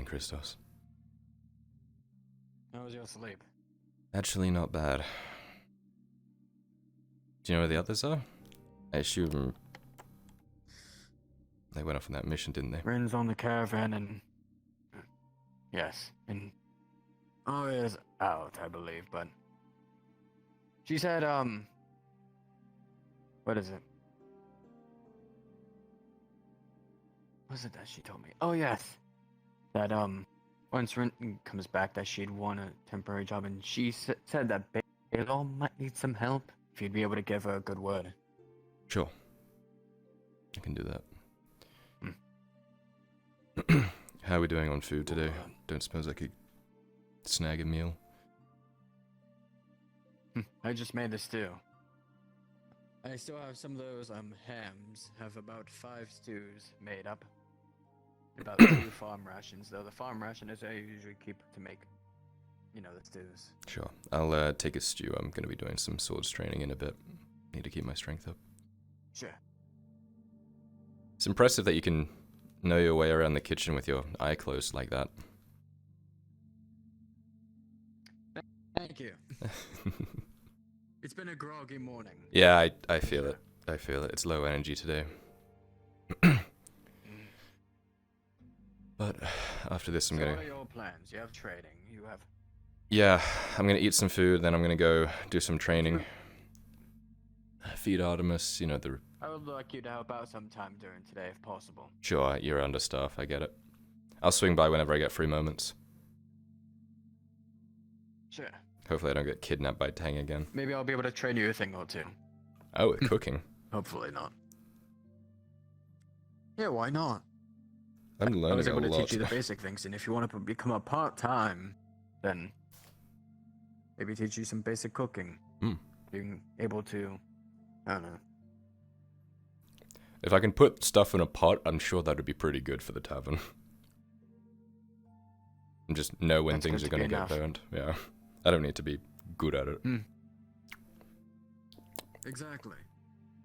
morning, Christos. How was your sleep? Actually, not bad. Do you know where the others are? I assume they went off on that mission, didn't they? Rin's on the caravan and... Yes, and... Oh, is out, I believe, but... She said, What is it? What was it that she told me? Oh, yes! That, once Rin comes back, that she'd want a temporary job, and she said that Baylor might need some help, if you'd be able to give her a good word. Sure. I can do that. How are we doing on food today? Don't suppose I could snag a meal? I just made the stew. I still have some of those, hams. Have about 5 stews made up. About 2 farm rations, though. The farm ration is I usually keep to make, the stews. Sure. I'll take a stew. I'm going to be doing some swords training in a bit. Need to keep my strength up. Sure. It's impressive that you can know your way around the kitchen with your eye closed like that. Thank you. It's been a groggy morning. Yeah, I feel it. I feel it. It's low energy today. But after this, I'm gonna... What are your plans? You have trading. You have... Yeah, I'm gonna eat some food, then I'm gonna go do some training. Feed Artemis, the... I would like you to help out sometime during today, if possible. Sure, you're understaffed, I get it. I'll swing by whenever I get free moments. Sure. Hopefully I don't get kidnapped by Tang again. Maybe I'll be able to train you a thing or two. Oh, cooking. Hopefully not. Yeah, why not? I'm learning a lot. I was able to teach you the basic things, and if you want to become a part-time, then maybe teach you some basic cooking. Being able to, I don't know. If I can put stuff in a pot, I'm sure that would be pretty good for the tavern. And just know when things are going to get burned. Yeah. I don't need to be good at it. Exactly.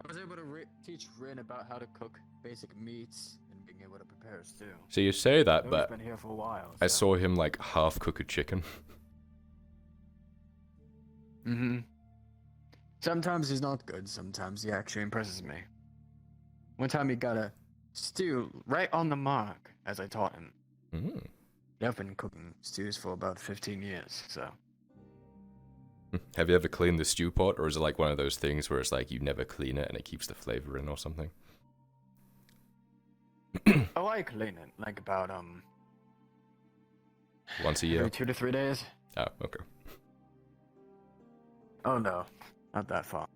I was able to teach Rin about how to cook basic meats and being able to prepare a stew. So you say that, but been here for a while, I saw him like half cook a chicken. Sometimes he's not good, sometimes he actually impresses me. One time he got a stew right on the mark, as I taught him. I've been cooking stews for about 15 years, so... Have you ever cleaned the stew pot, or is it like one of those things where it's like you never clean it and it keeps the flavor in or something? Oh, I clean it, like about, once a year? every 2 to 3 days. Oh, okay. Oh no, not that far.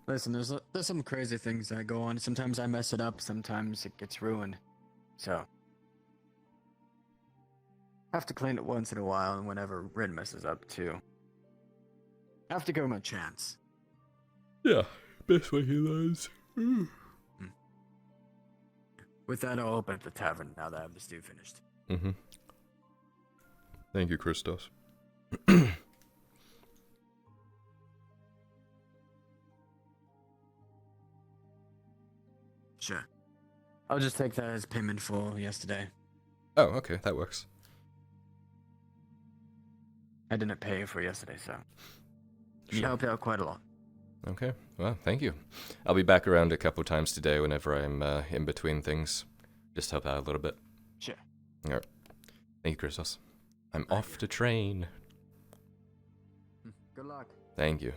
Listen, there's some crazy things that go on. Sometimes I mess it up, sometimes it gets ruined. So... I have to clean it once in a while, and whenever Rin messes up, too. I have to give him a chance. Yeah, best way he learns. With that, I'll open up the tavern now that I have the stew finished. Thank you, Christos. Sure. I'll just take that as payment for yesterday. Oh, okay, that works. I didn't pay you for yesterday, so... You helped out quite a lot. Okay, well, thank you. I'll be back around a couple times today whenever I'm in between things. Just help out a little bit. Sure. Alright. Thank you, Christos. I'm off to train. Good luck. Thank you.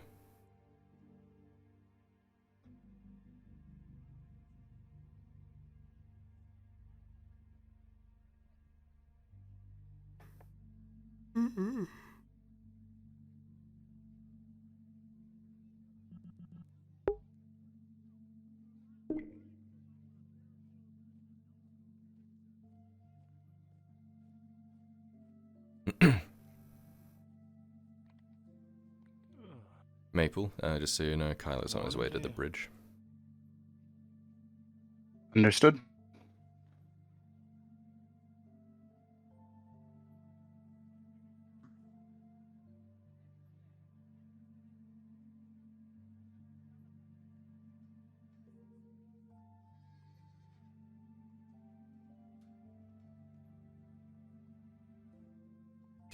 Maple, just so you know, Kyler's on his way to the bridge. Understood.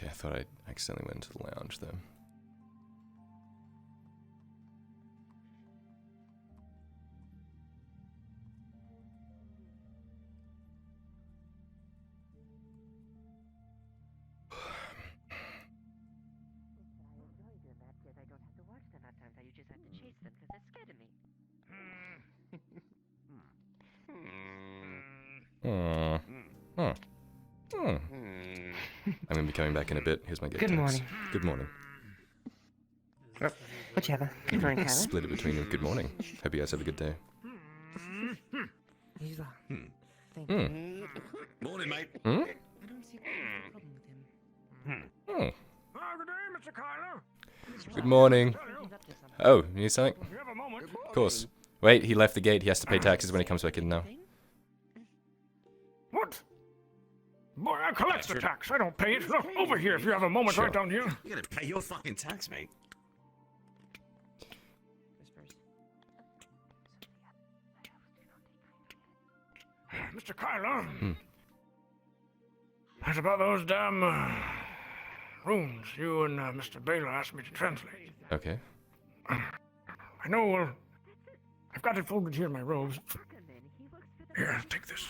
Okay, I thought I accidentally went into the lounge there. Hmm. Hmm. Hmm. I'm gonna be coming back in a bit. Here's my gate Good tax. morning. Good morning. Whichever. Good morning, Kyler. Split it between you. Good morning. Hope you guys have a good day. He's thank Hmm. you. Morning, mate. Hmm? I don't see a problem with him. Hmm. Good day, Mr. Kyler. Good morning. He's up to something. Oh, you need something? You have a moment. Of course. Wait, he left the gate. He has to pay taxes when he comes back in now. What? Boy, I collect the tax. I don't pay it. Look, over here if you have a moment Sure. right down here. You gotta pay your fucking tax, mate. Whispers. Mr. Kyler. Hmm. That's about those damn runes you and Mr. Baylor asked me to translate. Okay. I know, I've got it folded here in my robes. Here, take this.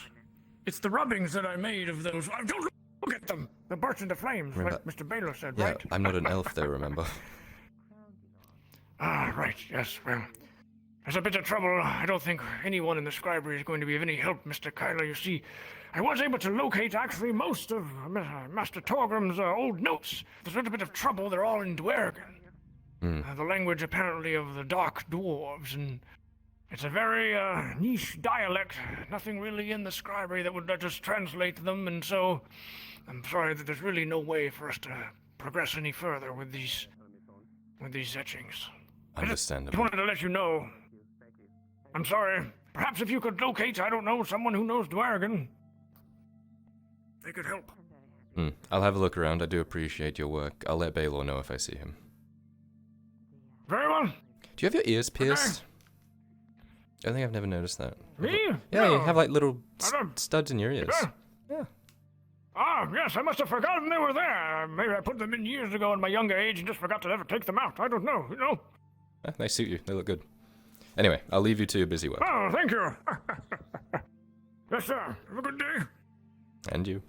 It's the rubbings that I made of those. Don't look at them. They burst into flames, Remember- like Mr. Baylor said, Yeah, right? I'm not an elf though, remember? Ah, right, yes, well. There's a bit of trouble. I don't think anyone in the scribery is going to be of any help, Mr. Kyler. You see, I was able to locate actually most of Master Torgrim's old notes. There's a little bit of trouble. They're all in Dwergen. Hmm. The language apparently of the Dark Dwarves, and it's a very niche dialect. Nothing really in the scribery that would let us translate them, and so I'm sorry that there's really no way for us to progress any further with these etchings. I just Understandable. wanted to let you know. I'm sorry. Perhaps if you could locate, I don't know, someone who knows Dwergen, they could help. Hmm. I'll have a look around. I do appreciate your work. I'll let Baylor know if I see him. Very well. Do you have your ears pierced? I think I've never noticed that. Me? Yeah, you No. have like little I don't- studs in your ears. Sure. Yeah. Ah, yes, I must have forgotten they were there. Maybe I put them in years ago in my younger age and just forgot to ever take them out. I don't know, you know? They suit you. They look good. Anyway, I'll leave you to your busy work. Oh, thank you. Yes, sir. Have a good day. And you.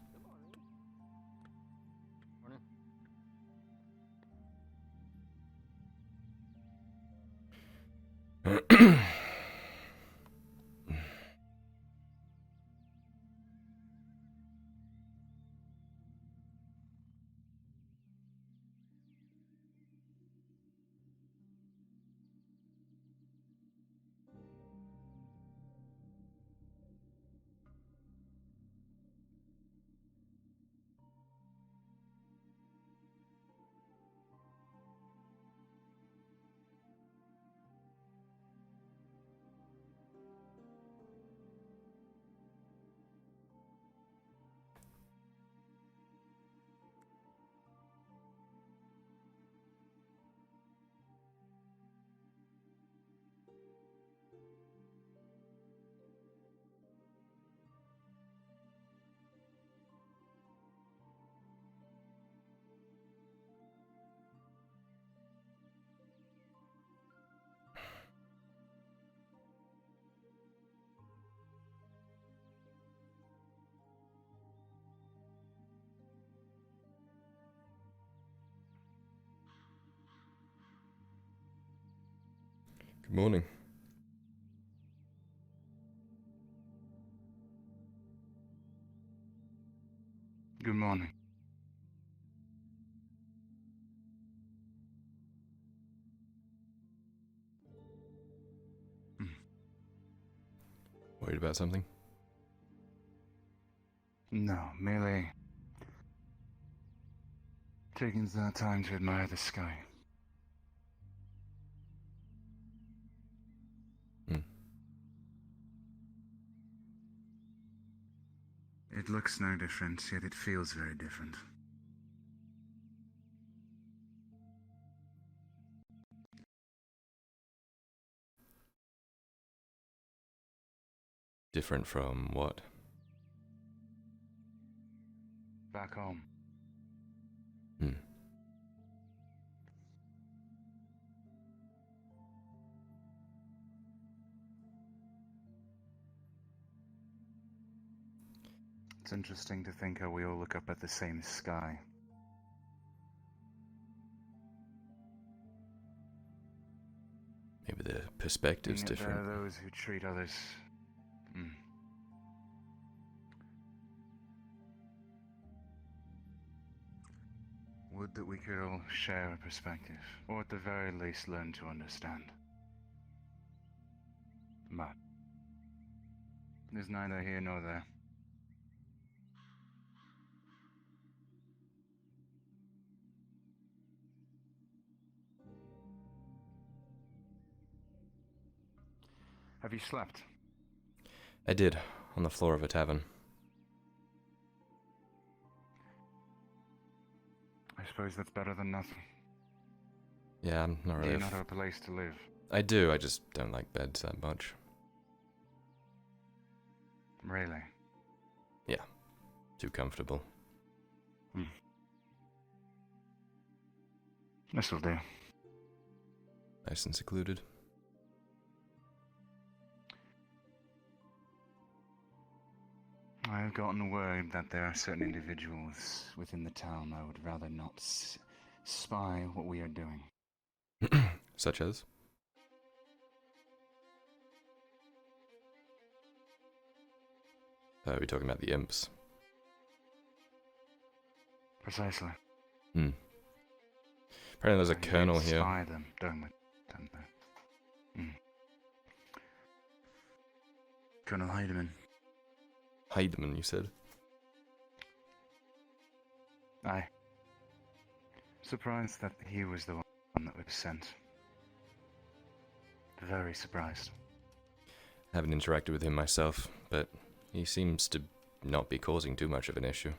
Good morning. Good morning. Worried about something? No, merely taking the time to admire the sky. Hmm. It looks no different, yet it feels very different. Different from what? Back home. It's interesting to think how we all look up at the same sky. Maybe the perspective's And yet different. there are those who treat others. Would that we could all share a perspective, or at the very least learn to understand. But there's neither here nor there. Have you slept? I did, on the floor of a tavern. I suppose that's better than nothing. Yeah, I'm not Do really. you not have a place to live? I do, I just don't like beds that much. Really? Yeah, too comfortable. This'll do. Nice and secluded. I've gotten word that there are certain individuals within the town I would rather not spy what we are doing. Such as? Are we talking about the imps? Precisely. Apparently there's a We colonel here. spy them, don't we? Colonel Heidemann. Heidemann, you said? Aye. Surprised that he was the one that was sent. Very surprised. Haven't interacted with him myself, but he seems to not be causing too much of an issue.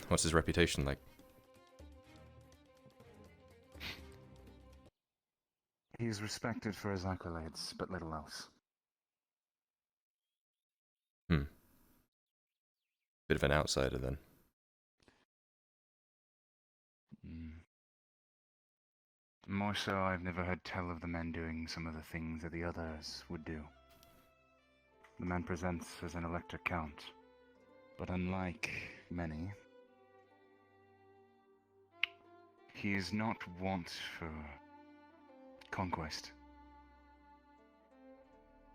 What's his reputation like? He is respected for his accolades, but little else. Bit of an outsider then. More so, I've never heard tell of the men doing some of the things that the others would do. The man presents as an elector count, but unlike many, he is not wont for conquest.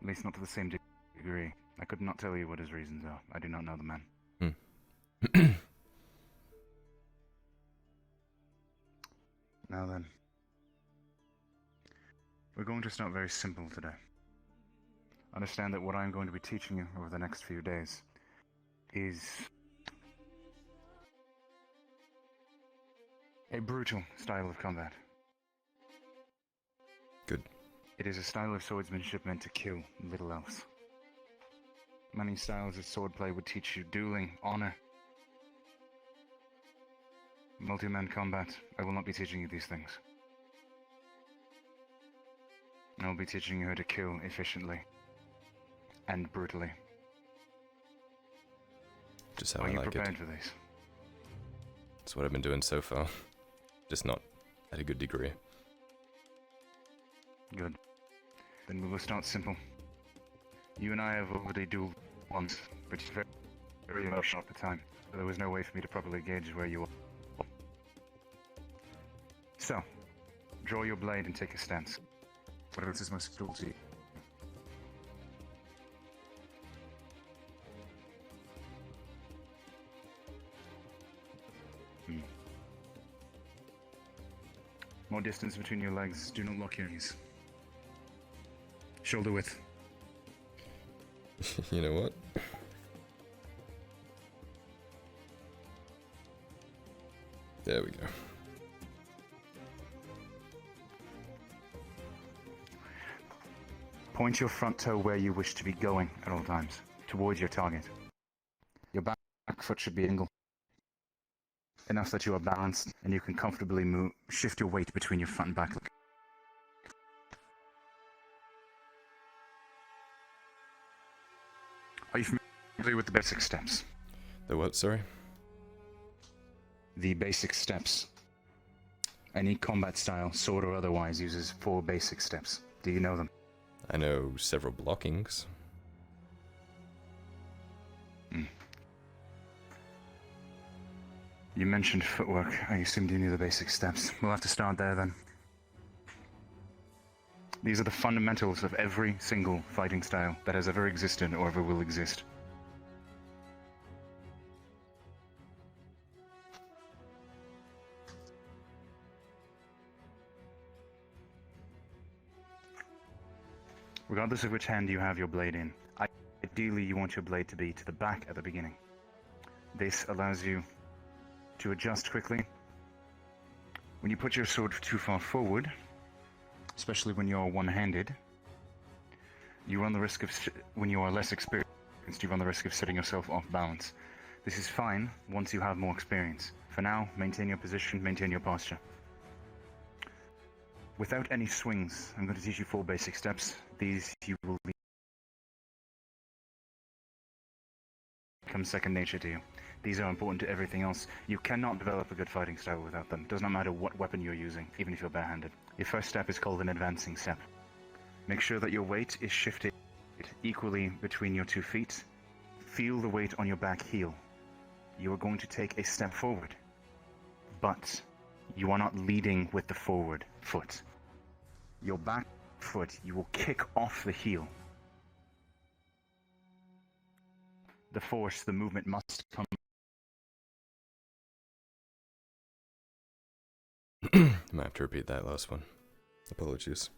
At least not to the same degree. I could not tell you what his reasons are. I do not know the man. Now then, we're going to start very simple today. Understand that what I'm going to be teaching you over the next few days is a brutal style of combat. Good. It is a style of swordsmanship meant to kill, little else. Many styles of swordplay would teach you dueling, honor, multi-man combat. I will not be teaching you these things. I will be teaching you how to kill efficiently and brutally. Just how Are I you like prepared it. for this? That's what I've been doing so far. Just not at a good degree. Good. Then we will start simple. You and I have already dueled once, but it's very emotional at the time. So there was no way for me to properly gauge where you are. So, draw your blade and take a stance. What else is most cruel to you? More distance between your legs. Do not lock your knees. Shoulder width. You know what? There we go. Point your front toe where you wish to be going at all times, towards your target. Your back foot should be angled enough that you are balanced and you can comfortably shift your weight between your front and back leg. Are you familiar with the basic steps? The what, sorry? The basic steps. Any combat style, sword or otherwise, uses 4 basic steps. Do you know them? I know several blockings. You mentioned footwork. I assumed you knew the basic steps. We'll have to start there then. These are the fundamentals of every single fighting style that has ever existed or ever will exist. Regardless of which hand you have your blade in, ideally you want your blade to be to the back at the beginning. This allows you to adjust quickly. When you put your sword too far forward, especially when you're one-handed, you run the risk of, when you are less experienced, you run the risk of setting yourself off balance. This is fine once you have more experience. For now, maintain your position, maintain your posture. Without any swings, I'm going to teach you 4 basic steps. These you will become second nature to you. These are important to everything else. You cannot develop a good fighting style without them. Does not matter what weapon you're using, even if you're barehanded. Your first step is called an advancing step. Make sure that your weight is shifted equally between your 2 feet. Feel the weight on your back heel. You are going to take a step forward, but you are not leading with the forward foot. Your back foot, you will kick off the heel. The force, the movement must come. I might have to repeat that last one. Apologies.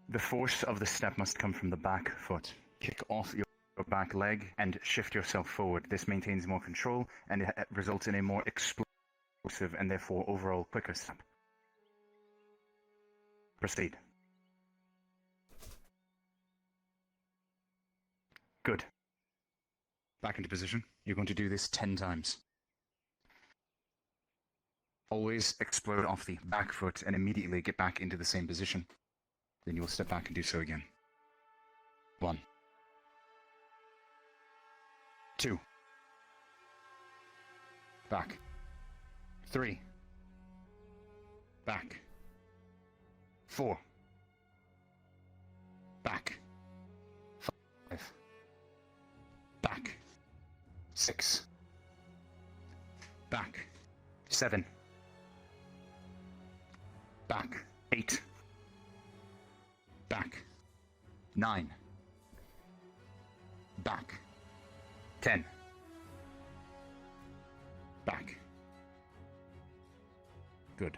The force of the step must come from the back foot. Kick off your back leg and shift yourself forward. This maintains more control and it results in a more explosive and therefore overall quicker step. Proceed. Good. Back into position. You're going to do this 10 times. Always explode off the back foot and immediately get back into the same position. Then you will step back and do so again. 1. 2. Back. 3. Back. 4. Back. 5. Back. 6. Back. 7. Back. 8. Back. 9. Back. 10. Back. Good.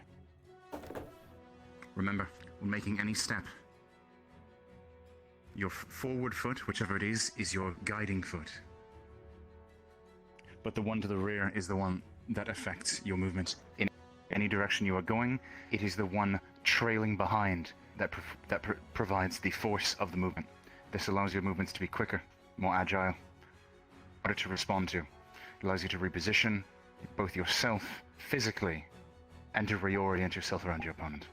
Remember, when making any step, your forward foot, whichever it is your guiding foot. But the one to the rear is the one that affects your movement. In any direction you are going, it is the one trailing behind that provides the force of the movement. This allows your movements to be quicker, more agile, harder to respond to. It allows you to reposition both yourself physically and to reorient yourself around your opponent.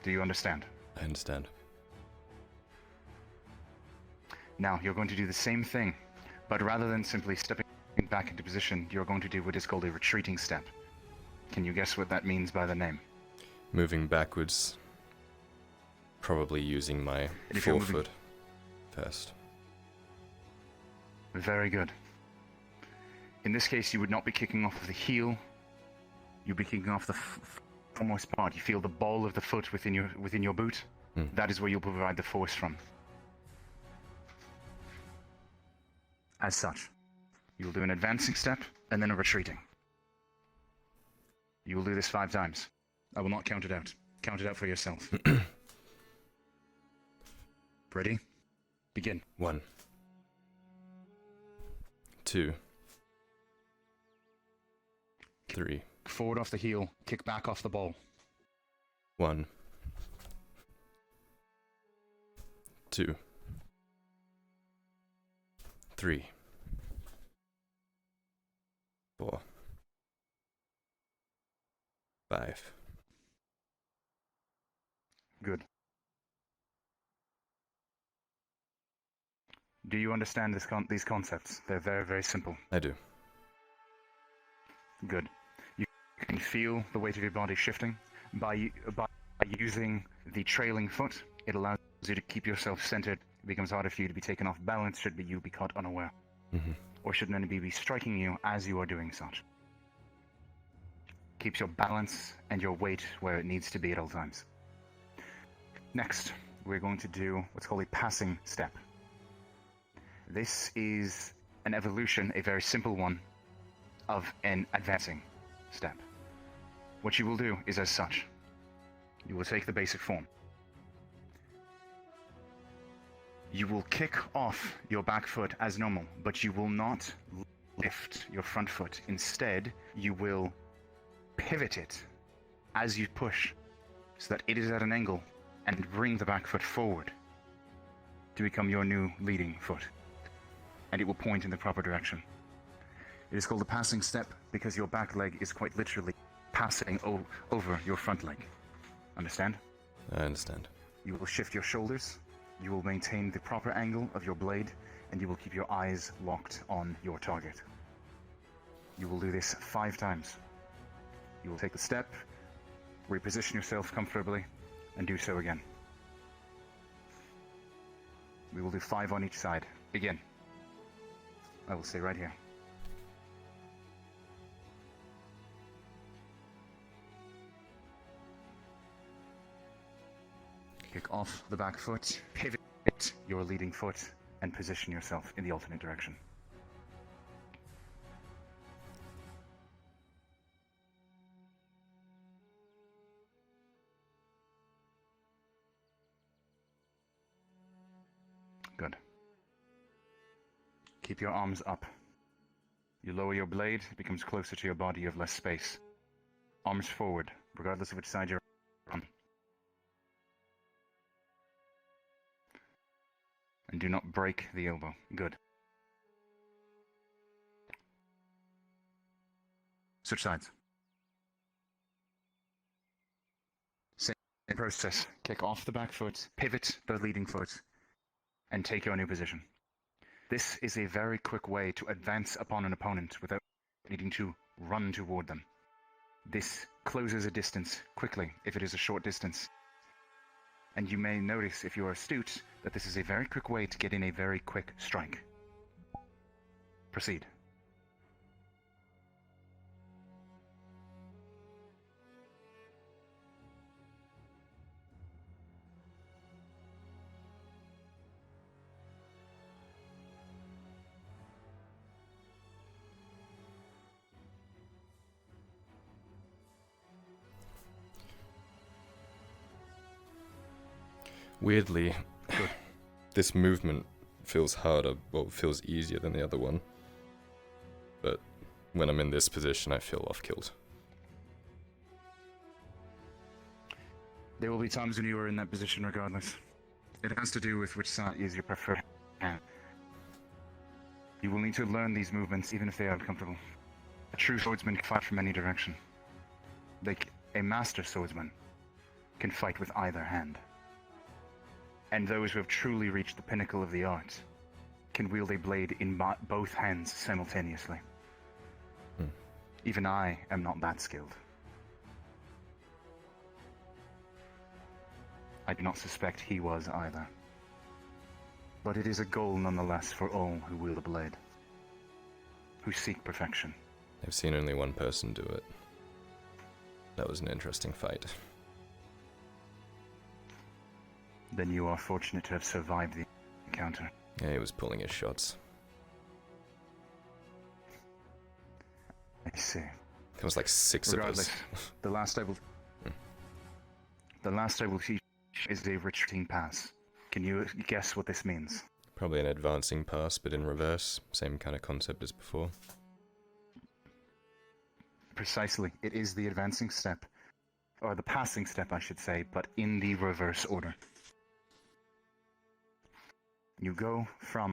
Do you understand? I understand. Now, you're going to do the same thing, but rather than simply stepping back into position, you're going to do what is called a retreating step. Can you guess what that means by the name? Moving backwards. Probably using my if you're forefoot first. Very good. In this case, you would not be kicking off of the heel. You'd be kicking off the foremost part. You feel the ball of the foot within your boot. That is where you'll provide the force from. As such, you'll do an advancing step and then a retreating. You will do this 5 times. I will not count it out. Count it out for yourself. Ready? Begin. 1. 2. 3. Forward off the heel, kick back off the ball. 1. 2. 3. 4. 5. Good. Do you understand these concepts? They're very, very simple. I do. Good. You can feel the weight of your body shifting. By using the trailing foot, it allows you to keep yourself centered. It becomes harder for you to be taken off balance should you be caught unaware. or should an enemy be striking you as you are doing such. Keeps your balance and your weight where it needs to be at all times. Next, we're going to do what's called a passing step. This is an evolution, a very simple one, of an advancing step. What you will do is as such. You will take the basic form. You will kick off your back foot as normal, but you will not lift your front foot. Instead, you will pivot it as you push so that it is at an angle and bring the back foot forward to become your new leading foot. And it will point in the proper direction. It is called a passing step because your back leg is quite literally passing over your front leg. Understand? I understand. You will shift your shoulders, you will maintain the proper angle of your blade, and you will keep your eyes locked on your target. You will do this 5 times. You will take the step, reposition yourself comfortably, and do so again. We will do 5 on each side. Begin. I will say right here. Kick off the back foot, pivot your leading foot, and position yourself in the alternate direction. Good. Keep your arms up. You lower your blade, it becomes closer to your body, you have less space. Arms forward, regardless of which side you're on. And do not break the elbow. Good. Switch sides. Same process. Kick off the back foot, pivot the leading foot, and take your new position. This is a very quick way to advance upon an opponent without needing to run toward them. This closes a distance quickly if it is a short distance. And you may notice, if you are astute, that this is a very quick way to get in a very quick strike. Proceed. Weirdly, this movement feels harder, well, feels easier than the other one. But when I'm in this position, I feel off-killed. There will be times when you are in that position regardless. It has to do with which side is your preferred hand. You will need to learn these movements even if they are uncomfortable. A true swordsman can fight from any direction. A master swordsman can fight with either hand. And those who have truly reached the pinnacle of the art can wield a blade in both hands simultaneously. Even I am not that skilled. I do not suspect he was either. But it is a goal nonetheless for all who wield a blade, who seek perfection. I've seen only one person do it. That was an interesting fight. Then you are fortunate to have survived the encounter. Yeah, he was pulling his shots. I see. There was like 6 Regardless, of us. the last I will teach is a retreating pass. Can you guess what this means? Probably an advancing pass, but in reverse. Same kind of concept as before. Precisely. It is the advancing step. Or the passing step, I should say, but in the reverse order. You go from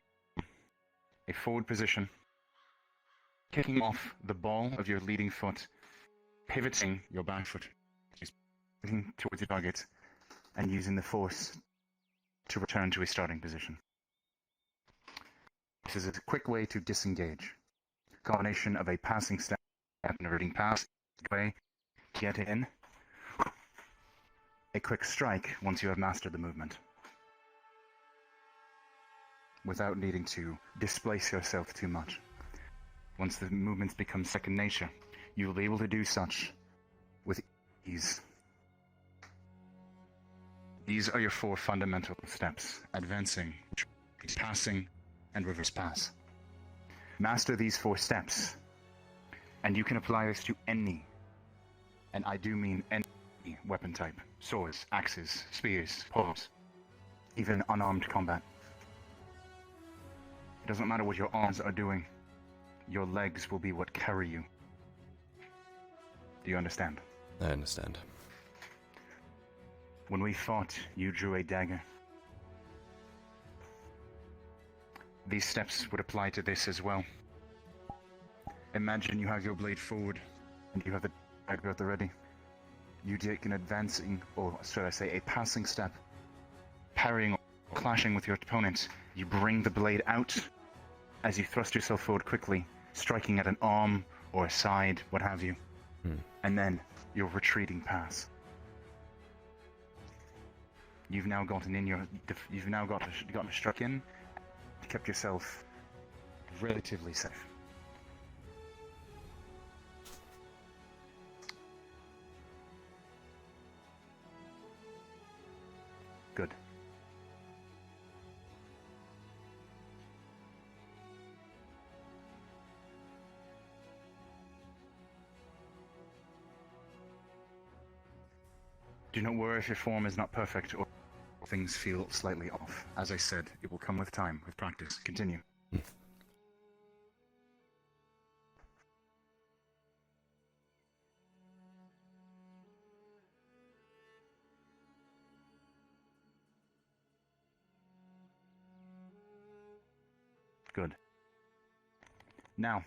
a forward position, kicking off the ball of your leading foot, pivoting your back foot, pivoting towards your target, and using the force to return to a starting position. This is a quick way to disengage. Combination of a passing step and a reading pass, way, get in, a quick strike once you have mastered the movement. without needing to displace yourself too much. Once the movements become second nature, you will be able to do such with ease. These are your 4 fundamental steps: advancing, passing, and reverse pass. Master these 4 steps, and you can apply this to any, and I do mean any, weapon type: swords, axes, spears, poles, even unarmed combat. It doesn't matter what your arms are doing, your legs will be what carry you. Do you understand? I understand. When we fought, you drew a dagger. These steps would apply to this as well. Imagine you have your blade forward, and you have the dagger at the ready. You take an advancing, or should I say a passing step, parrying or clashing with your opponent. You bring the blade out as you thrust yourself forward quickly, striking at an arm or a side, what have you. And then your retreating pass. You've now gotten in your, you've now gotten struck in, kept yourself relatively safe. Good. Do not worry if your form is not perfect or things feel slightly off. As I said, it will come with time, with practice. Continue. Good. Now,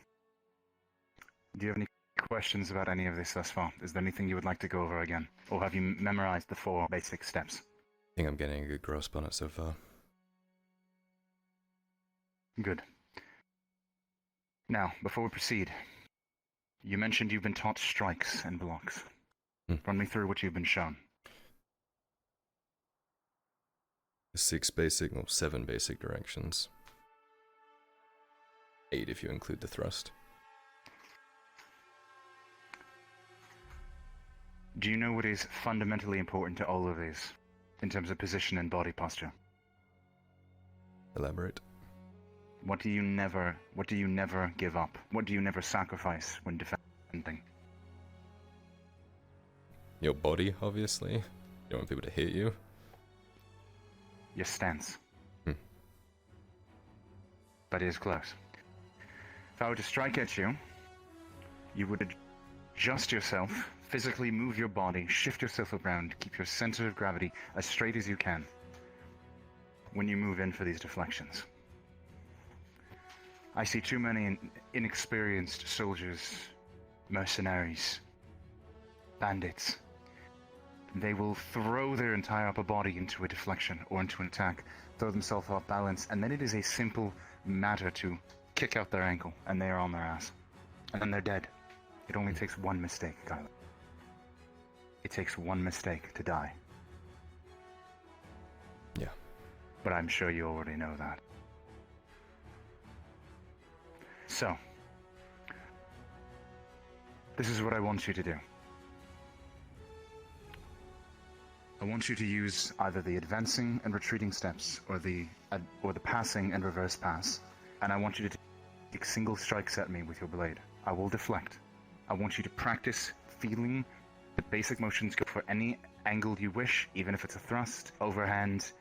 do you have any questions about any of this thus far? Is there anything you would like to go over again? Or have you memorized the 4 basic steps? I think I'm getting a good grasp on it so far. Good. Now, before we proceed, you mentioned you've been taught strikes and blocks. Run me through what you've been shown. 6 basic, or 7 basic directions. 8 if you include the thrust. Do you know what is fundamentally important to all of these, in terms of position and body posture? Elaborate. What do you never give up? What do you never sacrifice when defending? Your body, obviously. You don't want people to hit you. Your stance. But it is close. If I were to strike at you, you would adjust yourself, physically move your body, shift yourself around, keep your center of gravity as straight as you can when you move in for these deflections. I see too many inexperienced soldiers, mercenaries, bandits. They will throw their entire upper body into a deflection or into an attack, throw themselves off balance, and then it is a simple matter to kick out their ankle, and they are on their ass. And then they're dead. It only takes one mistake, Kyler. It takes one mistake to die. Yeah. But I'm sure you already know that. So, this is what I want you to do. I want you to use either the advancing and retreating steps, or the passing and reverse pass, and I want you to take single strikes at me with your blade. I will deflect. I want you to practice feeling the basic motions go for any angle you wish, even if it's a thrust, overhand,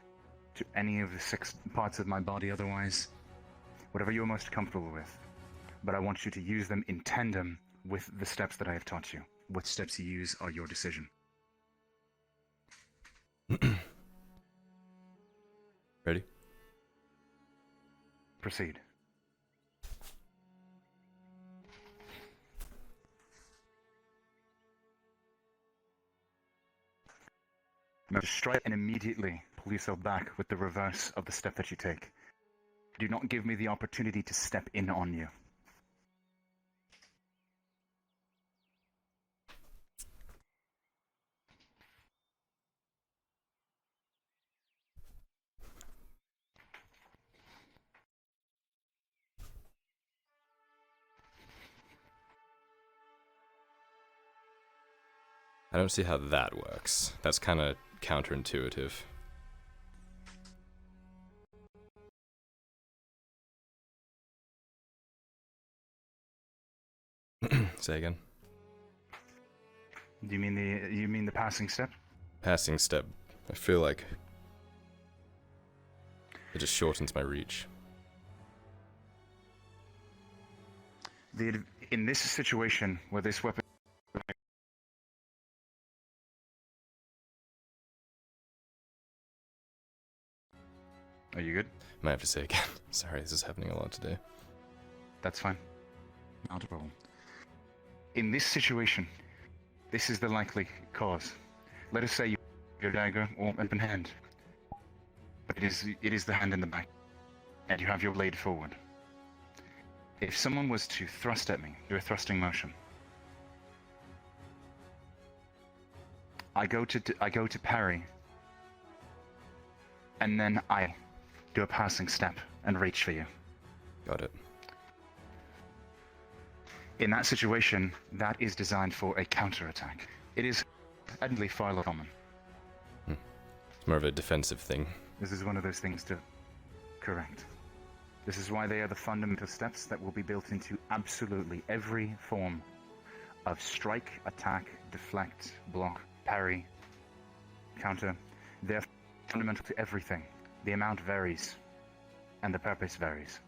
to any of the 6 parts of my body otherwise. Whatever you're most comfortable with. But I want you to use them in tandem with the steps that I have taught you. What steps you use are your decision. Ready? Proceed. Now strike and immediately pull yourself back with the reverse of the step that you take. Do not give me the opportunity to step in on you. I don't see how that works. That's kind of counterintuitive. Say again. Do you mean the passing step? Passing step. I feel like it just shortens my reach. In this situation where this weapon... Are you good? Might have to say again. Sorry, this is happening a lot today. That's fine. Not a problem. In this situation, this is the likely cause. Let us say you have your dagger or open hand. But it is the hand in the back. And you have your blade forward. If someone was to thrust at me, do a thrusting motion. I go to parry. And then I do a passing step and reach for you. Got it. In that situation, that is designed for a counterattack. It is admittedly far less common. It's more of a defensive thing. This is one of those things to correct. This is why they are the fundamental steps that will be built into absolutely every form of strike, attack, deflect, block, parry, counter. They're fundamental to everything. The amount varies, and the purpose varies.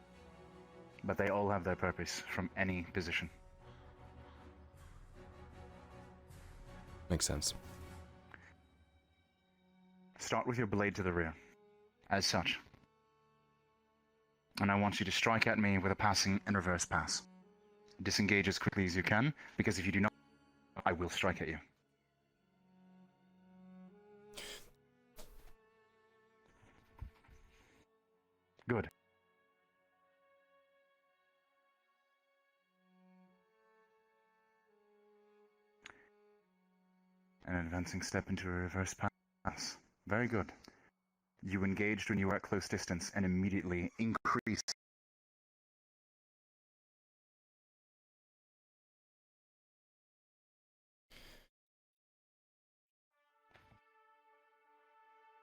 But they all have their purpose from any position. Makes sense. Start with your blade to the rear, as such. And I want you to strike at me with a passing and reverse pass. Disengage as quickly as you can, because if you do not, I will strike at you. Good. An advancing step into a reverse pass. Very good. You engaged when you were at close distance and immediately increased.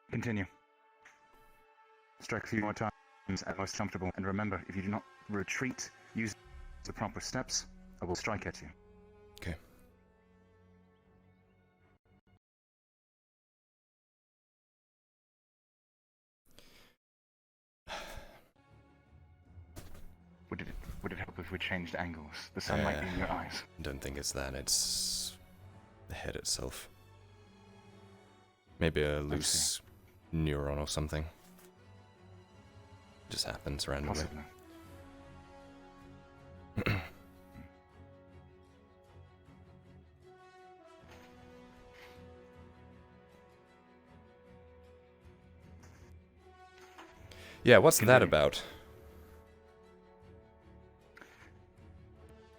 Continue. Strike a few more times at most comfortable. And remember, if you do not retreat, use the proper steps, I will strike at you. Okay. Would it help if we changed angles? The sun might be in your eyes. Don't think it's that. It's the head itself. Maybe a loose neuron or something. Just happens randomly. Possibly. Yeah, what's that Continue. about?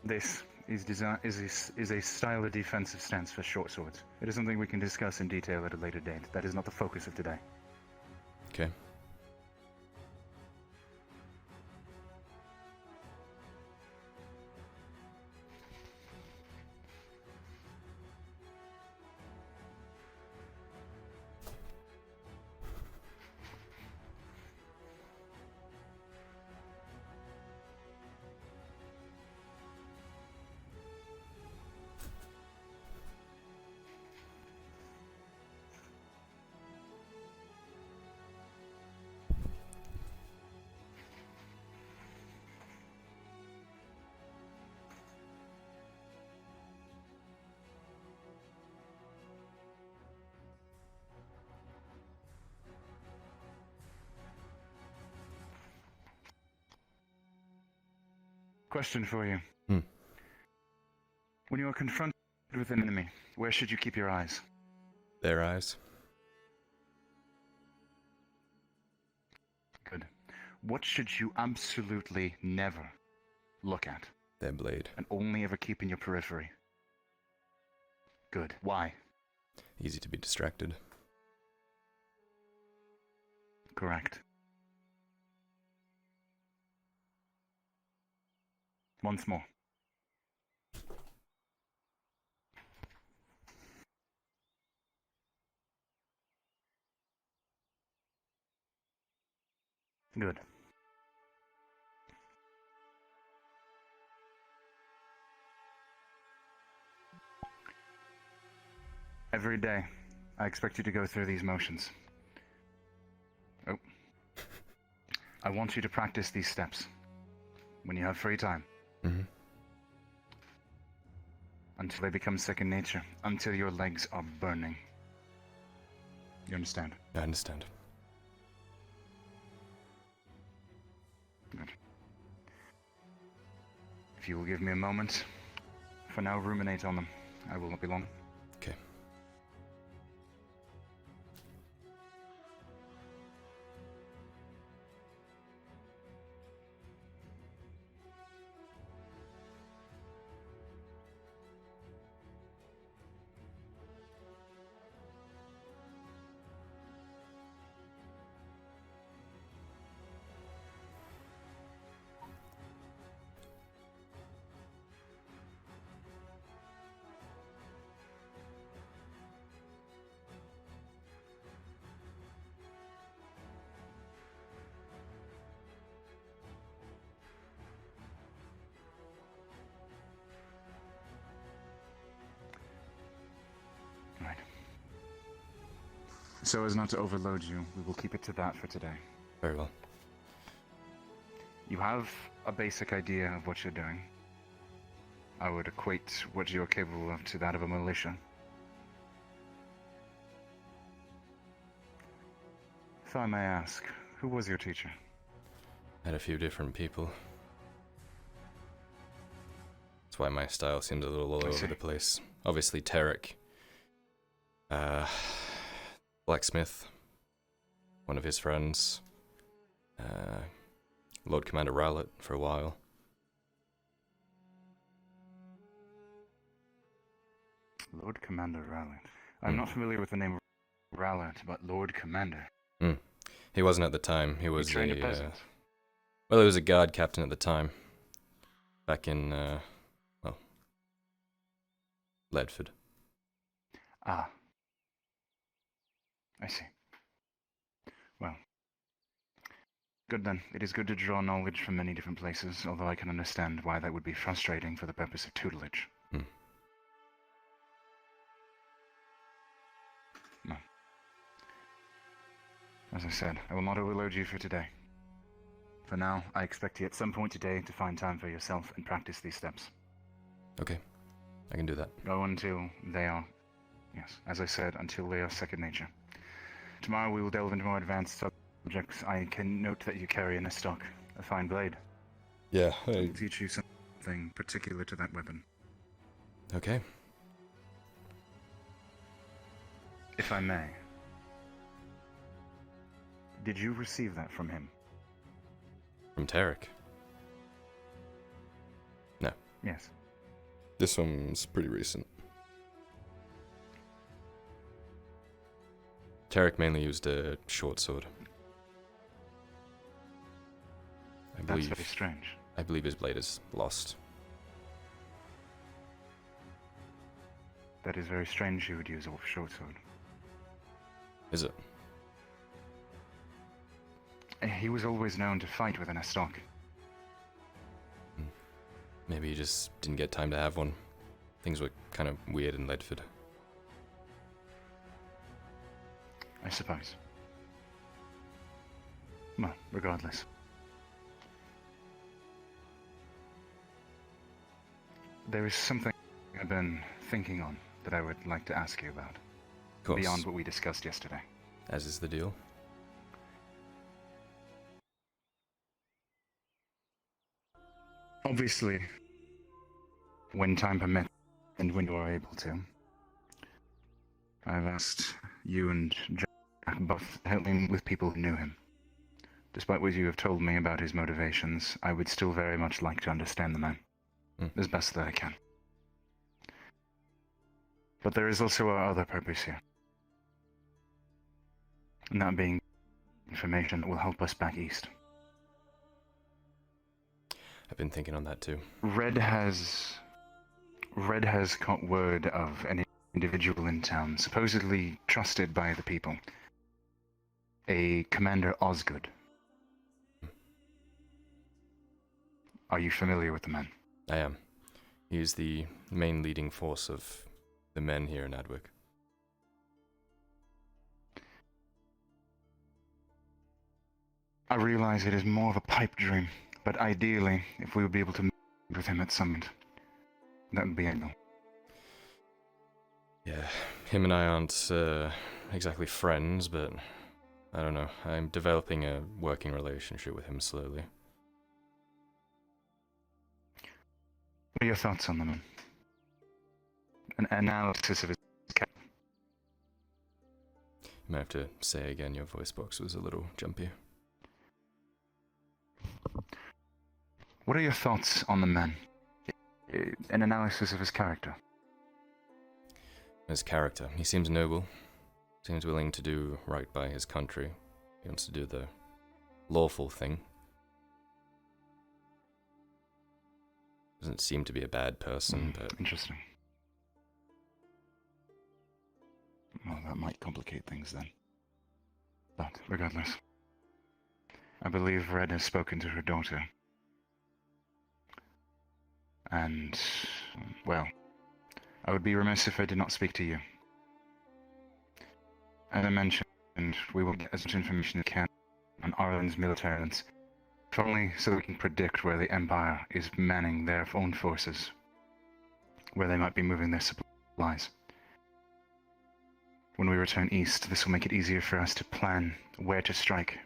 This is a style of defensive stance for short swords. It is something we can discuss in detail at a later date. That is not the focus of today. Okay. Question for you. Hmm. When you are confronted with an enemy, where should you keep your eyes? Their eyes. Good. What should you absolutely never look at? Their blade. And only ever keep in your periphery? Good. Why? Easy to be distracted. Correct. Once more. Good. Every day, I expect you to go through these motions. Oh. I want you to practice these steps when you have free time. Mm-hmm. Until they become second nature. Until your legs are burning. You understand? I understand. Good. If you will give me a moment, for now ruminate on them. I will not be long. Okay. Right. So as not to overload you, we will keep it to that for today. Very well. You have a basic idea of what you're doing. I would equate what you're capable of to that of a militia. If I may ask, who was your teacher? Had a few different people. That's why my style seems a little all I over see. the place. Obviously, Tarek. Blacksmith. One of his friends. Lord Commander Rowlett for a while. Lord Commander Rowlett. I'm not familiar with the name Rowlett, but Lord Commander. He wasn't at the time. He You was trained a peasant. well, he was a guard captain at the time. Back in, well, Ledford. Ah. I see. Well. Good then. It is good to draw knowledge from many different places, although I can understand why that would be frustrating for the purpose of tutelage. No. As I said, I will not overload you for today. For now, I expect you at some point today to find time for yourself and practice these steps. Okay, I can do that. Go until they are, yes, as I said, until they are second nature. Tomorrow we will delve into more advanced subjects. I can note that you carry in a stock a fine blade. Yeah, I will teach you something particular to that weapon. okay. If I may. Did you receive that from him? From Tarek. No. Yes. This one's pretty recent. Tarek mainly used a short sword. That's very strange. I believe his blade is lost. That is very strange you would use a short sword. Is it? He was always known to fight with an estoc. Maybe he just didn't get time to have one. Things were kind of weird in Ledford. I suppose. Well, regardless. There is something I've been thinking on that I would like to ask you about. Of course. Beyond what we discussed yesterday. As is the deal. Obviously, when time permits and when you are able to, I've asked you and Jack both to help me with people who knew him. Despite what you have told me about his motivations, I would still very much like to understand the man, as best that I can. But there is also our other purpose here. And that being information that will help us back east. I've been thinking on that too. Red has caught word of an individual in town, supposedly trusted by the people. A Commander Osgood. Are you familiar with the man? I am. He is the main leading force of the men here in Adwick. I realize it is more of a pipe dream, but ideally, if we would be able to meet with him at Summit, that would be ideal. Yeah, him and I aren't exactly friends, but I don't know. I'm developing a working relationship with him slowly. What are your thoughts on the man? An analysis of his character. You might have to say again, your voice box was a little jumpy. What are your thoughts on the man? An analysis of his character. His character. He seems noble. Seems willing to do right by his country. He wants to do the lawful thing. Doesn't seem to be a bad person, but... Interesting. Well, that might complicate things then. But, regardless, I believe Red has spoken to her daughter. And, well, I would be remiss if I did not speak to you. As I mentioned, we will get as much information as we can on Ireland's military events, if only so that we can predict where the Empire is manning their own forces, where they might be moving their supplies. When we return east, this will make it easier for us to plan where to strike,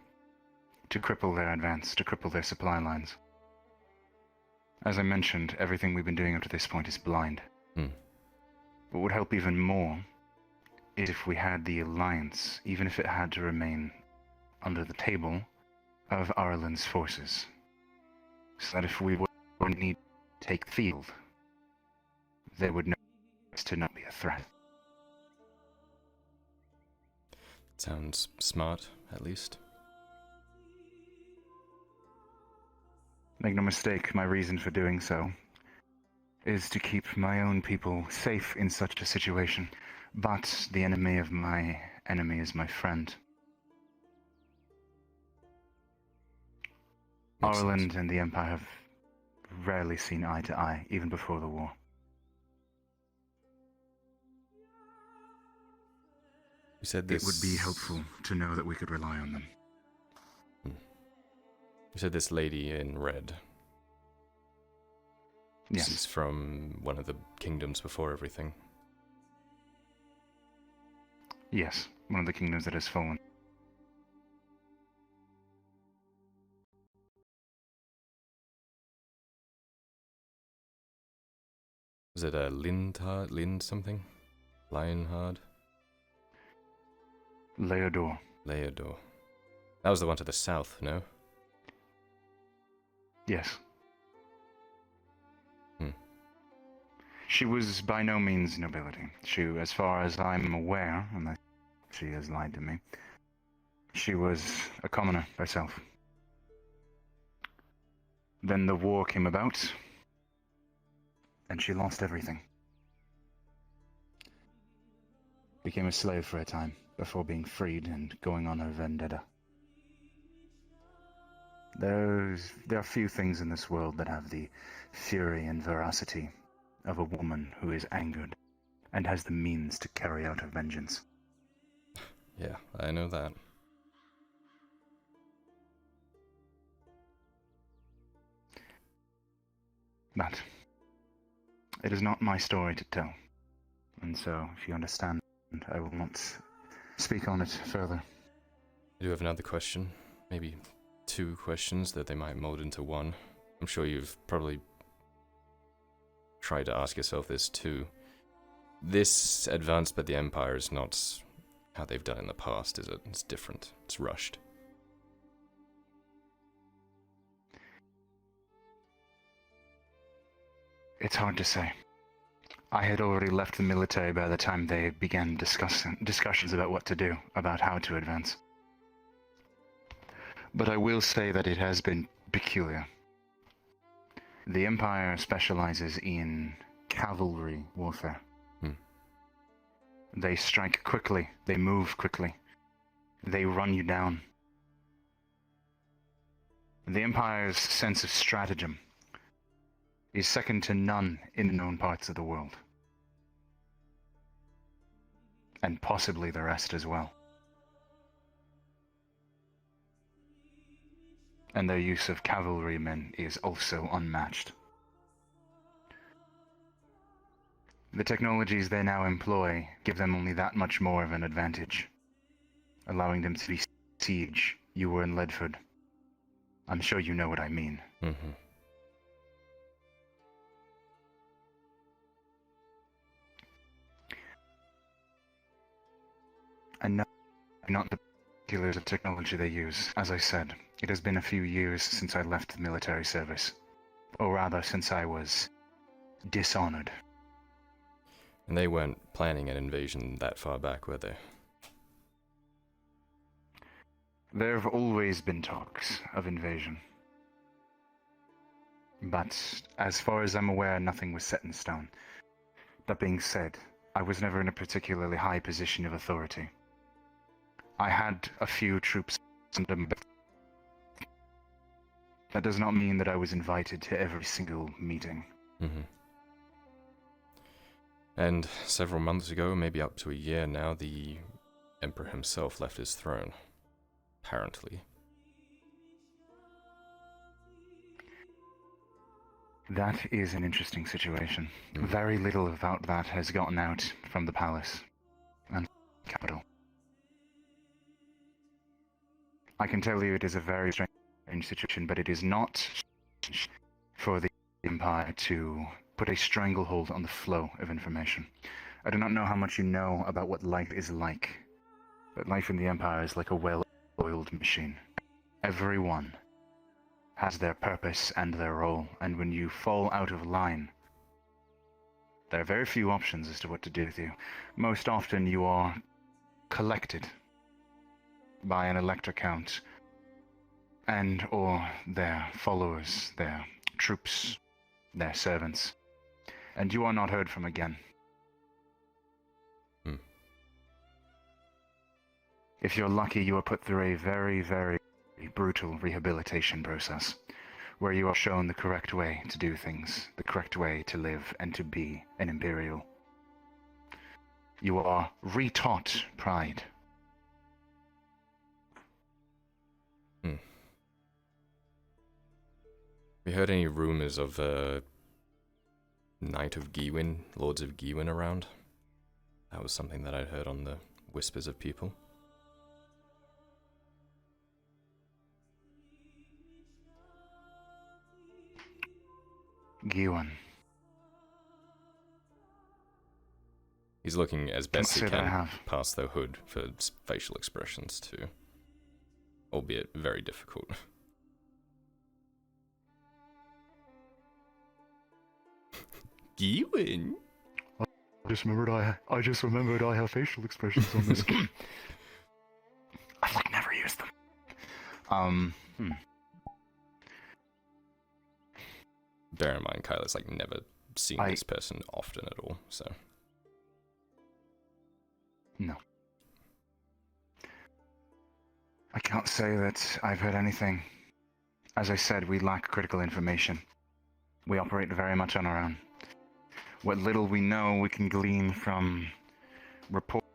to cripple their advance, to cripple their supply lines. As I mentioned, everything we've been doing up to this point is blind. What would help even more is if we had the alliance, even if it had to remain under the table, of Ireland's forces. So that if we would need to take the field, they would know to not be a threat. Sounds smart, at least. Make no mistake, my reason for doing so is to keep my own people safe in such a situation, but the enemy of my enemy is my friend. Makes Ireland sense. and the Empire have rarely seen eye to eye, even before the war. You said this... It would be helpful to know that we could rely on them. You said this lady in red. Yes. She's from one of the kingdoms before everything. Yes, one of the kingdoms that has fallen. Is it a Lind something? Lionheart? Leodor. Leodor. That was the one to the south, no? Yes. Hmm. She was by no means nobility. She, as far as I'm aware, unless she has lied to me, she was a commoner herself. Then the war came about, and she lost everything. Became a slave for a time, before being freed and going on her vendetta. There are few things in this world that have the fury and veracity of a woman who is angered and has the means to carry out her vengeance. Yeah, I know that. But it is not my story to tell, and so, if you understand, I will not speak on it further. I do have another question. Maybe 2 questions that they might mold into one. I'm sure you've probably tried to ask yourself this too. This advance by the Empire is not how they've done in the past, is it? It's different. It's rushed. It's hard to say. I had already left the military by the time they began discussions about what to do, about how to advance. But I will say that it has been peculiar. The Empire specializes in cavalry warfare. They strike quickly, they move quickly, they run you down. The Empire's sense of stratagem is second to none in the known parts of the world. And possibly the rest as well. And their use of cavalrymen is also unmatched. The technologies they now employ give them only that much more of an advantage, allowing them to besiege you were in Ledford. I'm sure you know what I mean. Mm-hmm. And no, not the particulars of technology they use. As I said, it has been a few years since I left the military service. Or rather, since I was dishonored. And they weren't planning an invasion that far back, were they? There have always been talks of invasion. But, as far as I'm aware, nothing was set in stone. That being said, I was never in a particularly high position of authority. I had a few troops under me, but that does not mean that I was invited to every single meeting. Mm-hmm. And several months ago, maybe up to a year now, the Emperor himself left his throne. Apparently. That is an interesting situation. Very little about that has gotten out from the palace and capital. I can tell you it is a very strange situation, but it is not for the Empire to put a stranglehold on the flow of information. I do not know how much you know about what life is like, but life in the Empire is like a well-oiled machine. Everyone has their purpose and their role, and when you fall out of line, there are very few options as to what to do with you. Most often you are collected by an elector count and or their followers, their troops, their servants, and you are not heard from again. If you're lucky, you are put through a very, very brutal rehabilitation process, where you are shown the correct way to do things, the correct way to live and to be an Imperial. You are retaught pride. Have you heard any rumors of Knight of Gewin, Lords of Gewin around? That was something that I'd heard on the whispers of people. Gewin. He's looking as best he Can't say that I can have. past the hood for facial expressions too, albeit very difficult. Gewin? I just remembered I have facial expressions on this. I've like never used them. Bear in mind, Kyler's like never seen this person often at all, so. No. I can't say that I've heard anything. As I said, we lack critical information. We operate very much on our own. What little we know, we can glean from reports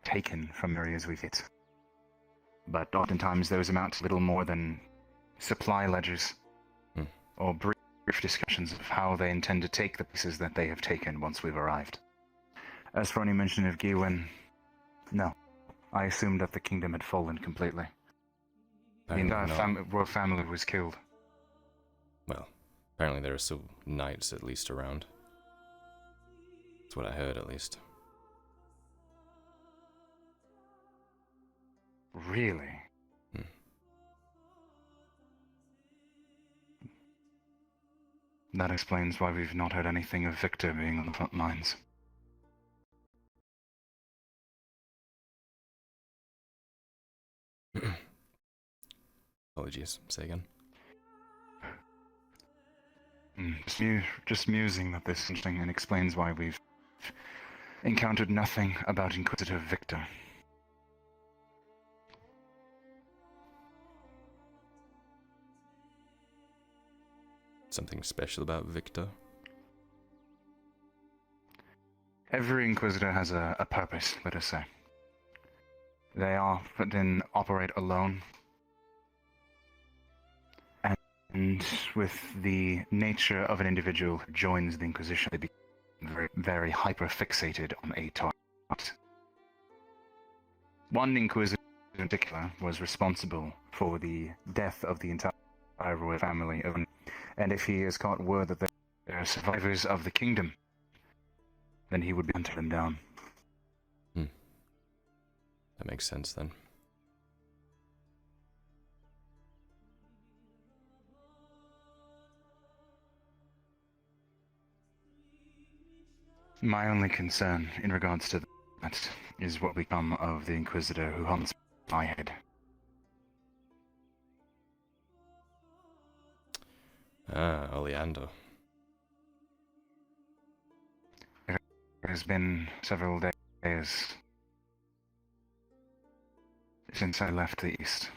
taken from areas we've hit. But oftentimes those amount to little more than supply ledgers, or brief discussions of how they intend to take the pieces that they have taken once we've arrived. As for any mention of Gewin, no. I assumed that the kingdom had fallen completely. The entire royal family was killed. Well, apparently there are still knights at least around. That's what I heard, at least. Really? That explains why we've not heard anything of Victor being on the front lines. Apologies, say again. Just musing that this is interesting and explains why we've encountered nothing about Inquisitor Victor. something special about Victor? Every Inquisitor has a purpose, let us say. They often operate alone. And with the nature of an individual who joins the Inquisition, they become very, very hyper-fixated on a target. One Inquisitor in particular was responsible for the death of the entire royal family, and if he has caught word that they are survivors of the kingdom, then he would hunt them down. That makes sense then. My only concern in regards to that is what will become of the Inquisitor who hunts my head. Ah, Oleander. It has been several days since I left the East.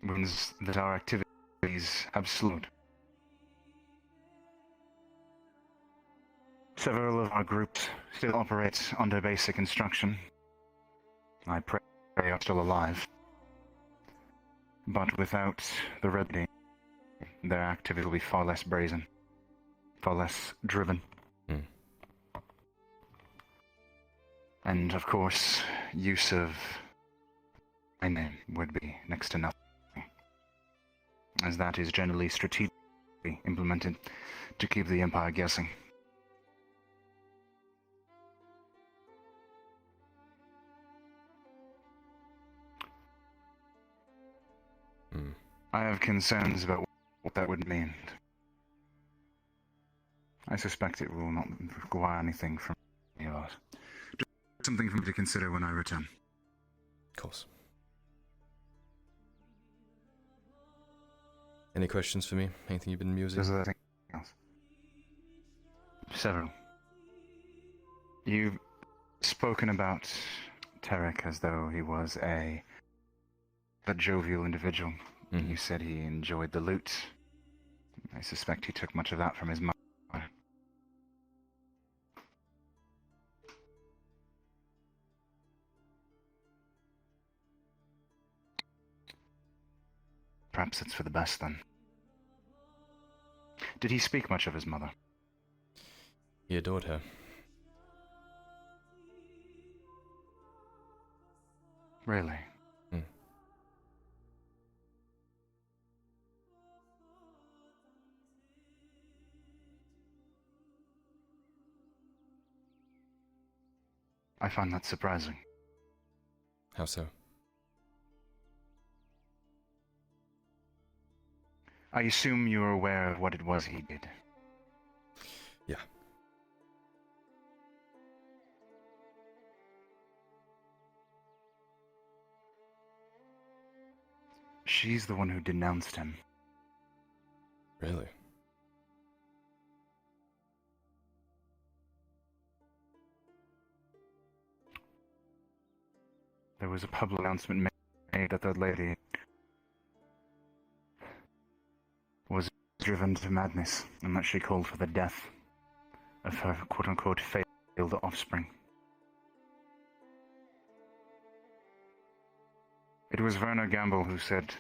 Means that our activities have slowed. Several of our groups still operate under basic instruction. I pray they are still alive. But without the remedy, their activity will be far less brazen, far less driven. And of course, use of my name would be next to nothing, as that is generally strategically implemented to keep the Empire guessing. I have concerns about what that would mean. I suspect it will not require anything from any of us. Just something for me to consider when I return. Of course. Any questions for me? Anything you've been musing? Is there anything else? Several. You've spoken about Tarek as though he was a jovial individual. Mhm. You said he enjoyed the loot. I suspect he took much of that from his mother. Perhaps it's for the best then. Did he speak much of his mother? He adored her. Really? I find that surprising. How so? I assume you are aware of what it was he did. Yeah. She's the one who denounced him. Really? There was a public announcement made that that lady was driven to madness, and that she called for the death of her quote-unquote failed offspring. It was Werner Gamble who said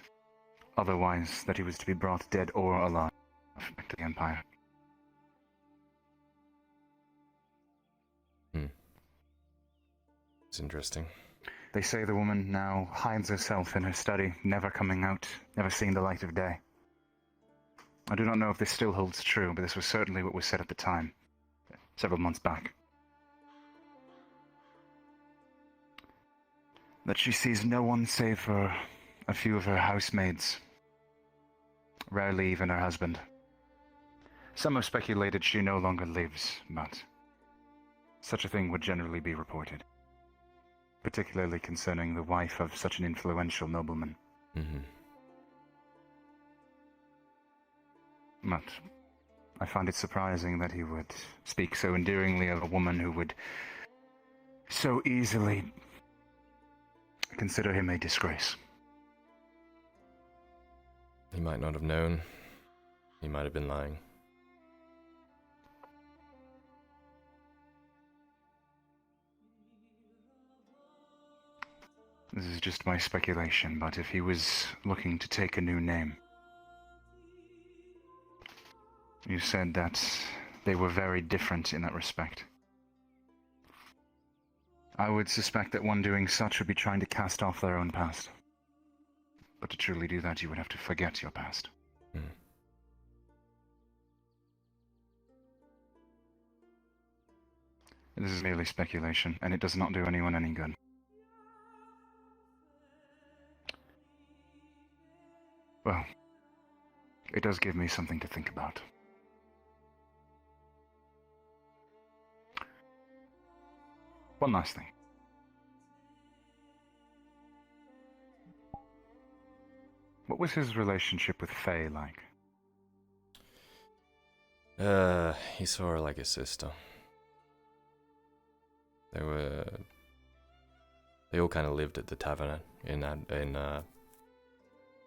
otherwise, that he was to be brought dead or alive back to the Empire. It's interesting. They say the woman now hides herself in her study, never coming out, never seeing the light of day. I do not know if this still holds true, but this was certainly what was said at the time, several months back. That she sees no one save for a few of her housemaids, rarely even her husband. Some have speculated she no longer lives, but such a thing would generally be reported, particularly concerning the wife of such an influential nobleman. Mm-hmm. But I find it surprising that he would speak so endearingly of a woman who would so easily consider him a disgrace. He might not have known. He might have been lying. This is just my speculation, but if he was looking to take a new name, you said that they were very different in that respect. I would suspect that one doing such would be trying to cast off their own past. But to truly do that, you would have to forget your past. This is merely speculation, and it does not do anyone any good. Well, it does give me something to think about. One last thing. What was his relationship with Faye like? He saw her like a sister. They all kind of lived at the tavern in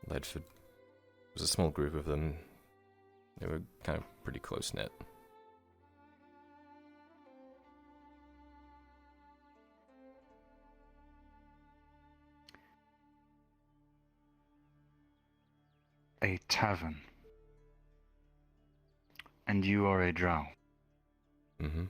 Ledford. It was a small group of them. They were kind of pretty close-knit. A tavern. And you are a drow. Mm-hmm.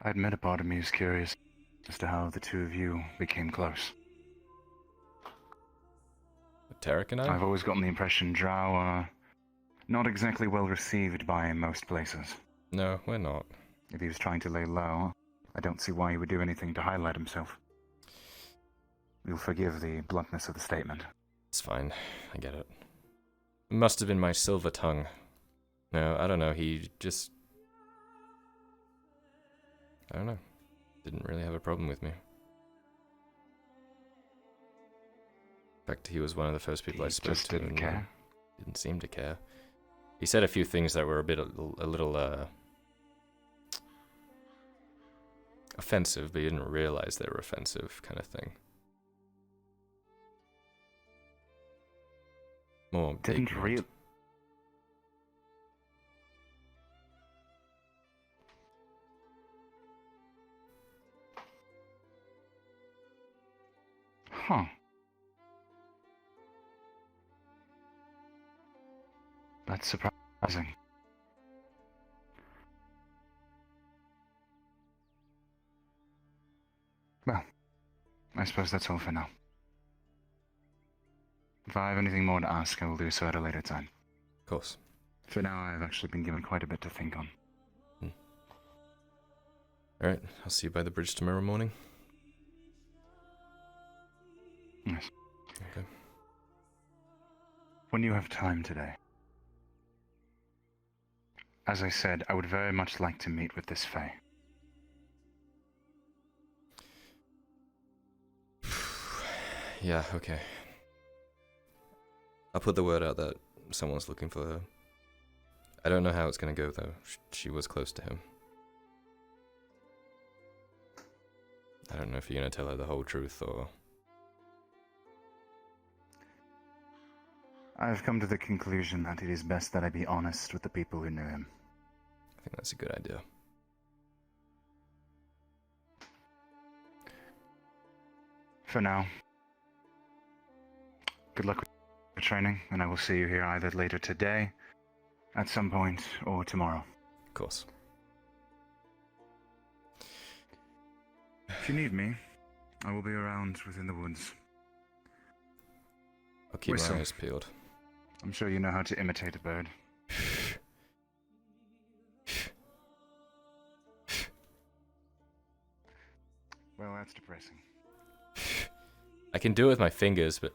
I admit a part of me is curious as to how the two of you became close. Tarek and I? I've always gotten the impression drow are not exactly well received by most places. No, we're not. If he was trying to lay low, I don't see why he would do anything to highlight himself. You'll forgive the bluntness of the statement. It's fine. I get it. It must have been my silver tongue. No, I don't know. He just... I don't know. Didn't really have a problem with me. In fact, he was one of the first people I spoke just to. didn't care? Didn't seem to care. He said a few things that were a little offensive, but he didn't realize they were offensive, kind of thing. More Didn't ignorant. real... Huh. That's surprising. Well, I suppose that's all for now. If I have anything more to ask, I will do so at a later time. Of course. For now, I've actually been given quite a bit to think on. Alright, I'll see you by the bridge tomorrow morning. Yes. Okay. When you have time today. As I said, I would very much like to meet with this Fae. Yeah, okay. I'll put the word out that someone's looking for her. I don't know how it's gonna go, though. She was close to him. I don't know if you're gonna tell her the whole truth, or... I've come to the conclusion that it is best that I be honest with the people who knew him. I think that's a good idea. For now, good luck with your training, and I will see you here either later today, at some point, or tomorrow. Of course. If you need me, I will be around within the woods. I'll keep Whistle. my eyes peeled. I'm sure you know how to imitate a bird. Well, that's depressing. I can do it with my fingers, but...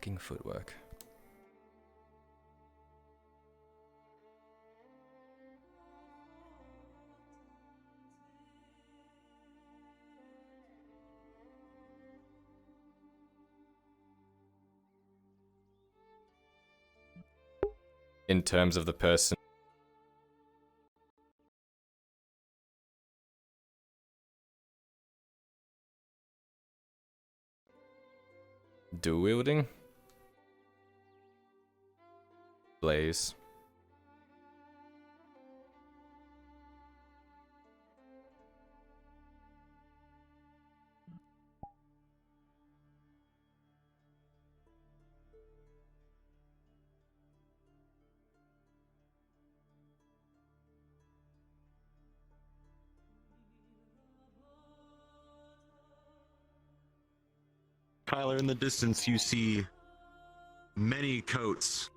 Fucking footwork. In terms of the person. Dual wielding? Blaze. Kyler, in the distance, you see many coats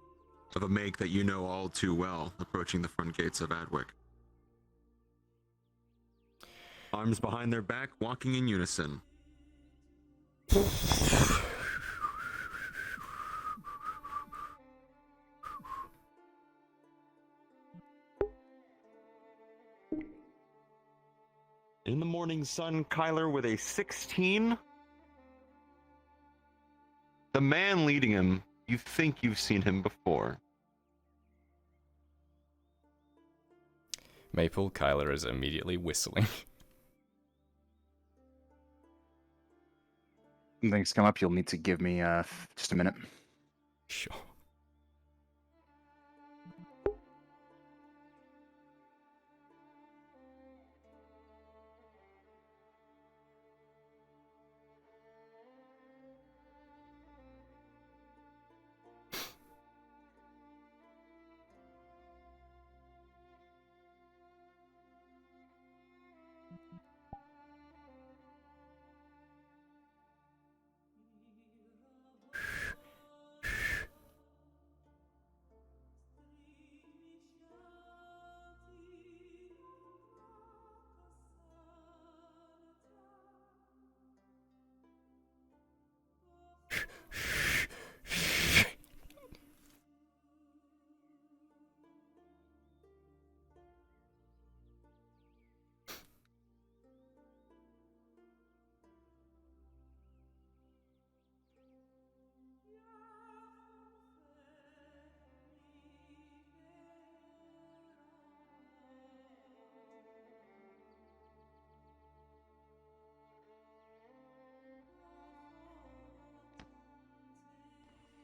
of a make that you know all too well approaching the front gates of Adwick. Arms behind their back, walking in unison. In the morning sun, Kyler with a 16. The man leading him, you think you've seen him before. Maple, Kyler is immediately whistling. When things come up, you'll need to give me just a minute. Sure.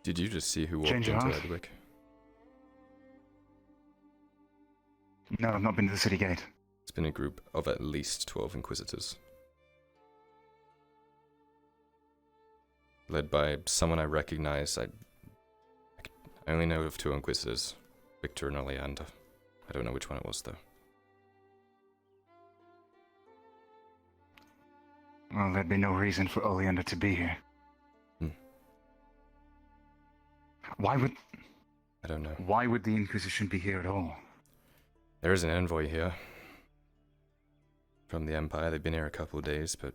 Did you just see who walked Change into of heart? Edwick? No, I've not been to the city gate. It's been a group of at least 12 Inquisitors. Led by someone I recognize. I only know of 2 Inquisitors. Victor and Oleander. I don't know which one it was, though. Well, there'd be no reason for Oleander to be here. Why would... I don't know. Why would the Inquisition be here at all? There is an envoy here. From the Empire. They've been here a couple of days, but...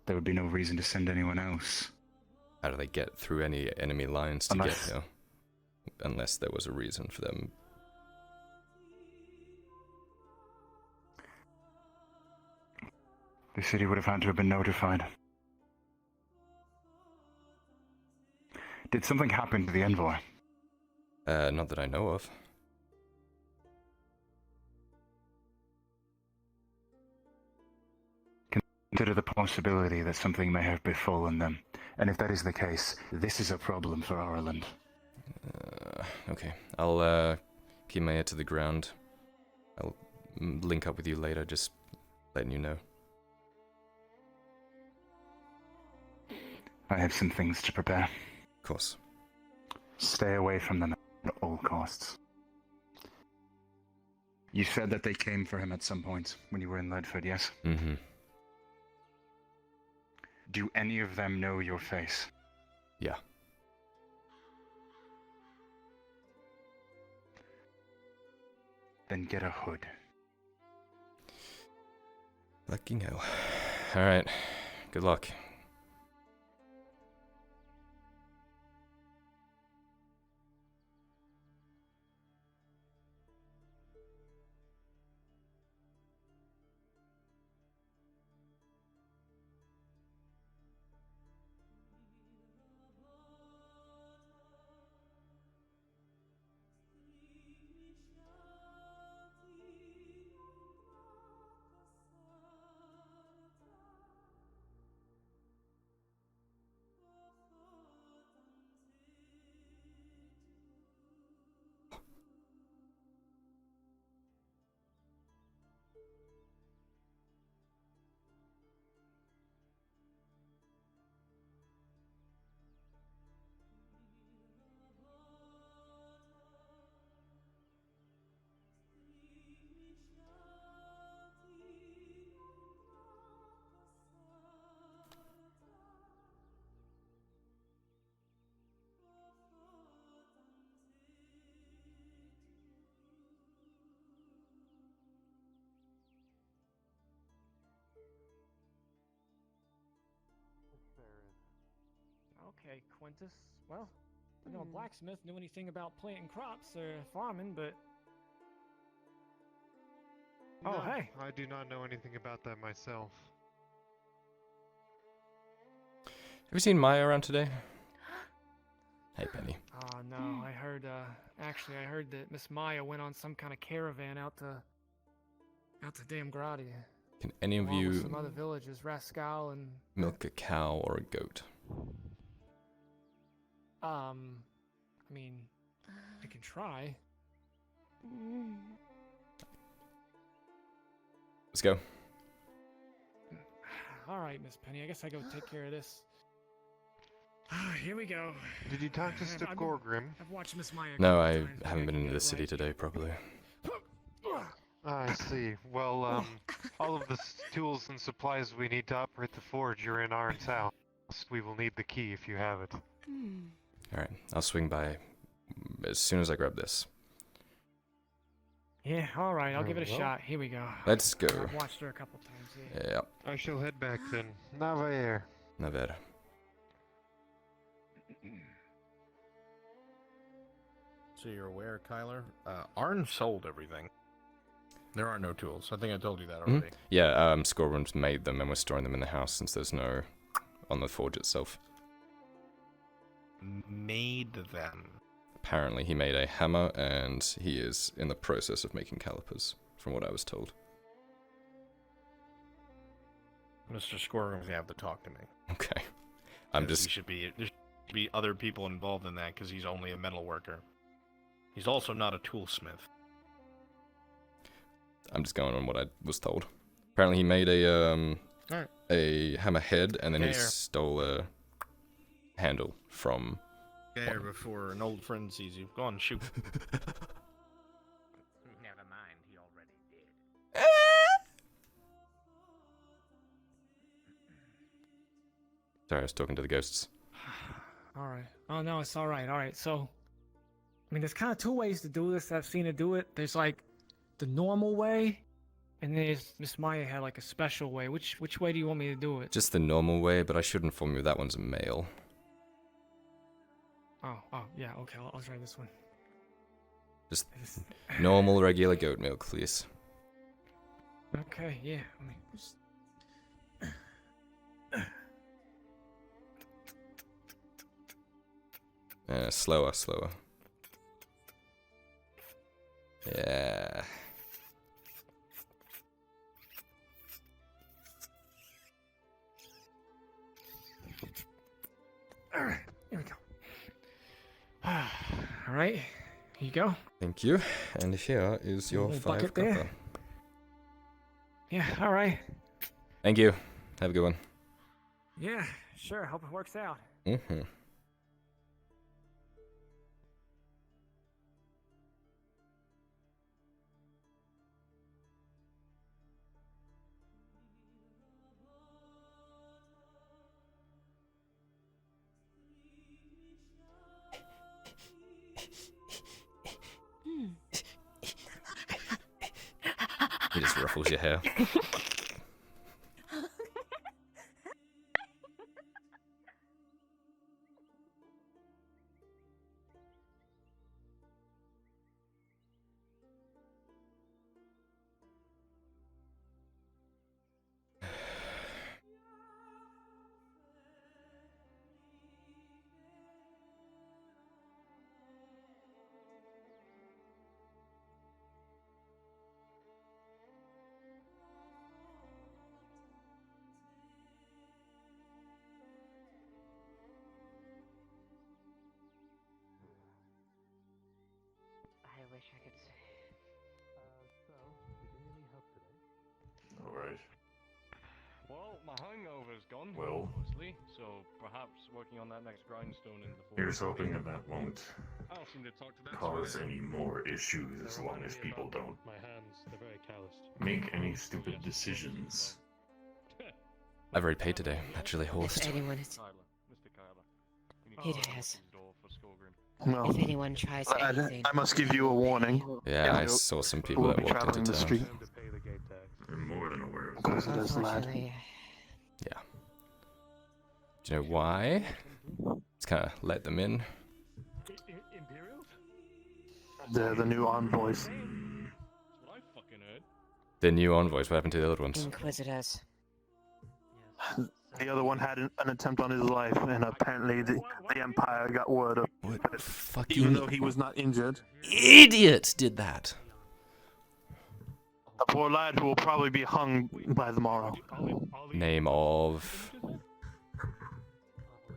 There would be no reason to send anyone else. How do they get through any enemy lines to get here? Unless there was a reason for them. The city would have had to have been notified. Did something happen to the envoy? Not that I know of. Consider the possibility that something may have befallen them. And if that is the case, this is a problem for Ireland. Okay. I'll keep my ear to the ground. I'll link up with you later, just letting you know. I have some things to prepare. Of course. Stay away from them at all costs. You said that they came for him at some point when you were in Ledford, yes? Mm-hmm. Do any of them know your face? Yeah. Then get a hood. Fucking hell. Alright. Good luck. Okay, Quintus. Well, I know a blacksmith knew anything about planting crops or farming, but... Oh, No, hey. I do not know anything about that myself. Have you seen Maya around today? Hey, Penny. Oh, no, I heard, actually, I heard that Miss Maya went on some kind of caravan out to damn Grady. Can any of Along with some you other villages, Rascal and... milk a cow or a goat? I mean, I can try. Let's go. All right, Miss Penny, I guess I go take care of this. Here we go. Did you talk to Gorgrim? I've watched Miss Maya. a No, couple I times, I haven't gotta been get into the it city right. today properly. I see. Well, all of the tools and supplies we need to operate the forge are in Arn's house. We will need the key if you have it. Alright, I'll swing by as soon as I grab this. Yeah, all right, I'll give it a Well. shot. Here we go. Let's go. I've watched her a couple times. Yeah. Yeah, I shall head back then. Navair. never. So you're aware, Kyler? Arn sold everything. There are no tools. I think I told you that already. Yeah, Scorebrum's made them and we're storing them in the house since there's no on the forge itself. Made them. Apparently he made a hammer and he is in the process of making calipers, from what I was told. Mr. Squirrel's gonna have to talk to me. Okay. I'm 'Cause just... there should be other people involved in that because he's only a metal worker. He's also not a toolsmith. I'm just going on what I was told. Apparently he made a Alright. a hammer head and then he There. stole a handle from... There before an old friend sees you. Go on, shoot. Never mind, he already did. Sorry, I was talking to the ghosts. All right. Oh no, it's all right. All right. So, I mean, there's kind of two ways to do this. I've seen her do it. There's like the normal way, and there's Miss Maya had like a special way. Which way do you want me to do it? Just the normal way, but I should inform you that one's a male. Oh, yeah. Okay, I'll try this one. Just This- normal, regular goat milk, please. Okay. Yeah. Let me just... Slower, slower. Yeah. All right. Here we go. All right. Here you go. Thank you. And here is your Little 5 bucket there. copper. Yeah. All right. Thank you. Have a good one. Yeah. Sure. Hope it works out. Mm-hmm. He just ruffles your hair. I wish I could say. Alright. Well, my hangover's gone, Well. mostly, so perhaps working on that next grindstone in the forge. Here's hoping that that won't I don't seem to talk to that cause sort of- any more issues as long as people don't My hands, they're very calloused. make any stupid decisions. I've already paid today. Naturally If horsed. anyone, Kyler, Mr. Kyler. You need It to has. open the door for Skolgrim. Well, if anyone tries anything, I must give you a warning. Yeah, I Yeah. saw some people We'll that be walked traveling into the town. street. To pay the gate tax. I'm more than aware of Of course that. it is, lad. unfortunately, Yeah. Do you know why? It's Let's kind of let them in. Imperials? They're the new envoys. That's what I fucking heard. The new envoys. What happened to the other ones? Inquisitors. The other one had an attempt on his life, and apparently the Empire got word of What it. fucking Even though he was not injured. idiots did that? A poor lad who will probably be hung by tomorrow. Name of...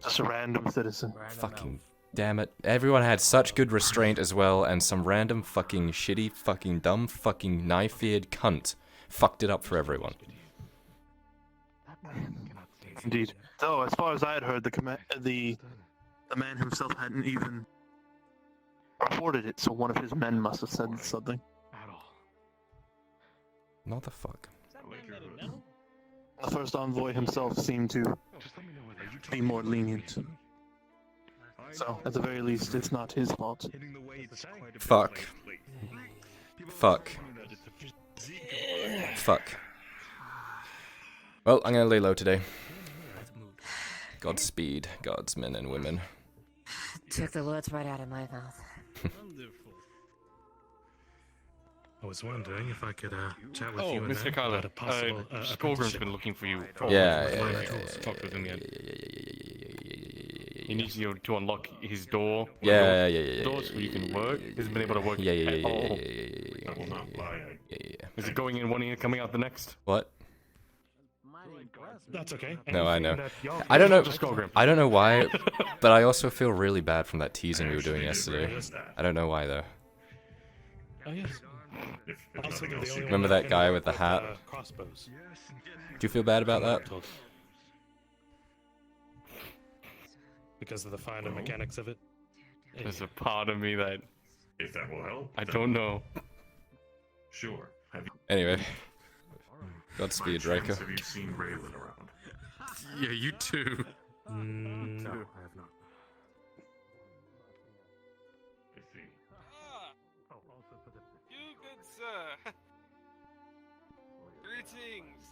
Just a random citizen. Fucking damn it. Everyone had such good restraint as well, and some random fucking shitty fucking dumb fucking knife-eared cunt fucked it up for everyone. Indeed. Though, as far as I had heard, the man himself hadn't even reported it, so one of his men must have said something. What the fuck? The first envoy himself seemed to be more lenient. So, at the very least, it's not his fault. Fuck. Fuck. Fuck. Well, I'm gonna lay low today. Godspeed, gods, men and women. Took the words right out of my mouth. I was wondering if I could chat with Oh, you and Mr. about a Kyler, possible Skolgrim's apprenticeship. been looking for you. For Yeah, Talk with him again. He needs you to unlock his door. Yeah. Door so you can work. He hasn't been able to work Yeah. at all. I will not lie. Is it going in one ear, coming out the next? What? That's okay. No, I know. Y'all- I don't know. Just Skolgrim. I don't know why, but I also feel really bad from that teasing we were doing yesterday. I don't know why though. Oh yes. Also, they're the only one Remember that can guy work with the hat? Crossbows. Do you feel bad about that? Because of the finer mechanics of it. There's a part of me that If that will help. I then don't know. Sure. Have you, Anyway, Godspeed, by chance, Riker. have you seen Raylan around? Yeah, you too. No, I have not. I see. You good sir. Greetings.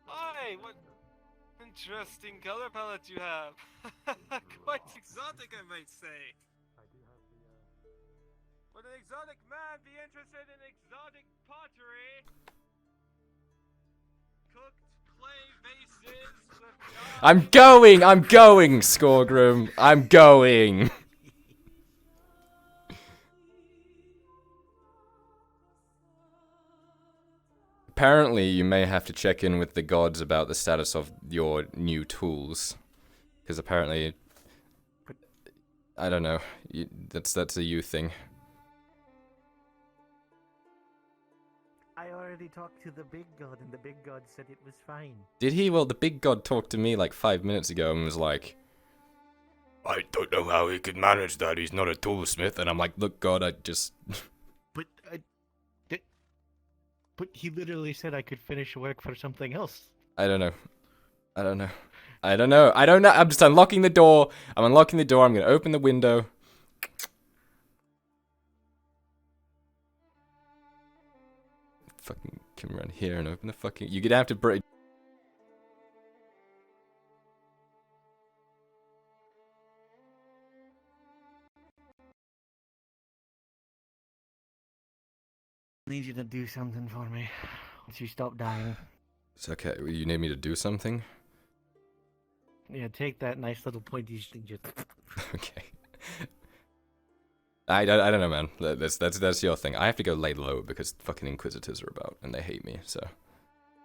Hi, what interesting color palette you have. Quite exotic, I might say. Would an exotic man be interested in exotic pottery? Cooked clay vases with I'm going, Skorgrim. I'm going. Apparently, you may have to check in with the gods about the status of your new tools. Because apparently... I don't know. That's a you thing. I already talked to the big god, and the big god said it was fine. Did he? Well, the big god talked to me like 5 minutes ago and was like, I don't know how he could manage that. He's not a toolsmith. And I'm like, look, God, I just... But he literally said I could finish work for something else. I don't know. I'm just unlocking the door. I'm going to open the window. Fucking come around here and open the fucking... You're going to have to break... I need you to do something for me. Once you stop dying. It's okay. You need me to do something? Yeah, take that nice little pointy thing just... Okay. I don't know, man. That's your thing. I have to go lay low because fucking Inquisitors are about and they hate me, so...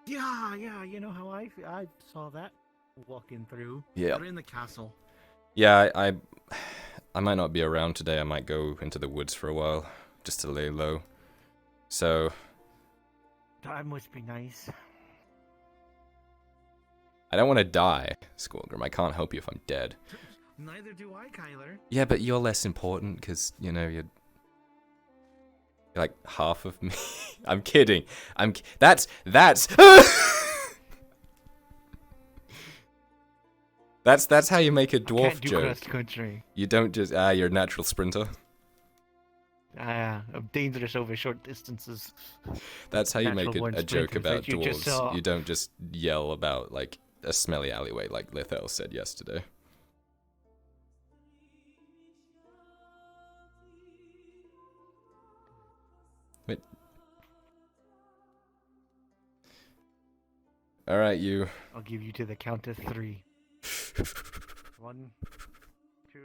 Yeah, you know how I saw that walking through. Yeah. They're in the castle. Yeah, I might not be around today. I might go into the woods for a while just to lay low. So... That must be nice. I don't want to die, Skorgrim. I can't help you if I'm dead. Neither do I, Kyler. Yeah, but you're less important because, you know, you're like half of me. I'm kidding. That's that's how you make a dwarf can't do joke. cross-country. You don't just you're a natural sprinter. I'm dangerous over short distances. That's how you make Natural-born a joke sprinters about that you just saw. dwarves. You don't just yell about like a smelly alleyway like Lithel said yesterday. Wait. Alright, you. I'll give you to the count of 3. 1, 2.